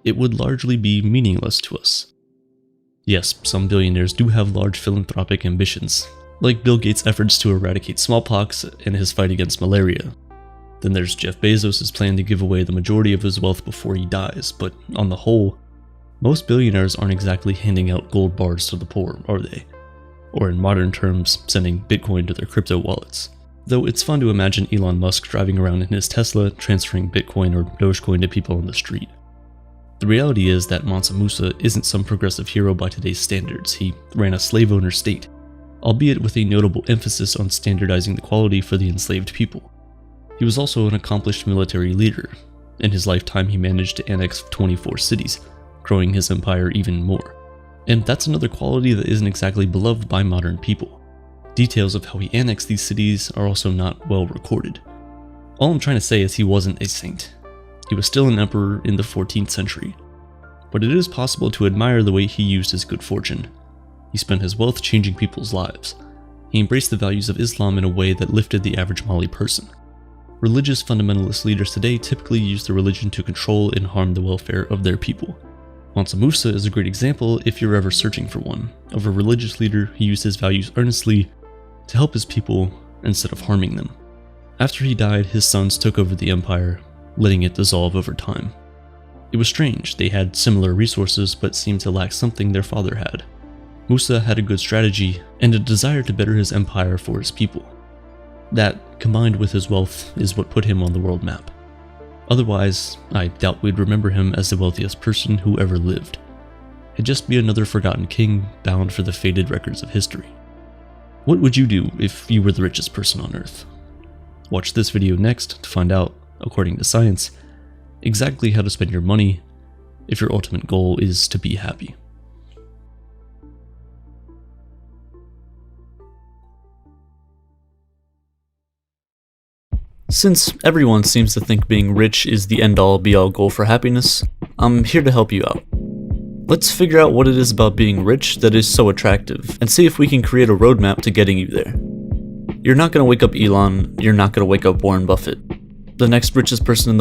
it would largely be meaningless to us. Yes, some billionaires do have large philanthropic ambitions, like Bill Gates' efforts to eradicate smallpox and his fight against malaria. Then there's Jeff Bezos' plan to give away the majority of his wealth before he dies, but on the whole, most billionaires aren't exactly handing out gold bars to the poor, are they? Or in modern terms, sending Bitcoin to their crypto wallets. Though it's fun to imagine Elon Musk driving around in his Tesla, transferring Bitcoin or Dogecoin to people on the street. The reality is that Mansa Musa isn't some progressive hero by today's standards. He ran a slave owner state, albeit with a notable emphasis on standardizing the quality for the enslaved people. He was also an accomplished military leader. In his lifetime, he managed to annex 24 cities, growing his empire even more. And that's another quality that isn't exactly beloved by modern people. Details of how he annexed these cities are also not well recorded. All I'm trying to say is he wasn't a saint. He was still an emperor in the 14th century. But it is possible to admire the way he used his good fortune. He spent his wealth changing people's lives. He embraced the values of Islam in a way that lifted the average Mali person. Religious fundamentalist leaders today typically use their religion to control and harm the welfare of their people. Mansa Musa is a great example, if you're ever searching for one, of a religious leader who used his values earnestly to help his people instead of harming them. After he died, his sons took over the empire, letting it dissolve over time. It was strange, they had similar resources but seemed to lack something their father had. Musa had a good strategy and a desire to better his empire for his people. That, combined with his wealth, is what put him on the world map. Otherwise, I doubt we'd remember him as the wealthiest person who ever lived. He'd just be another forgotten king bound for the faded records of history. What would you do if you were the richest person on Earth? Watch this video next to find out, according to science, exactly how to spend your money if your ultimate goal is to be happy. Since everyone seems to think being rich is the end-all be-all goal for happiness, I'm here to help you out. Let's figure out what it is about being rich that is so attractive, and see if we can create a roadmap to getting you there. You're not going to wake up Elon, you're not going to wake up Warren Buffett. The next richest person in the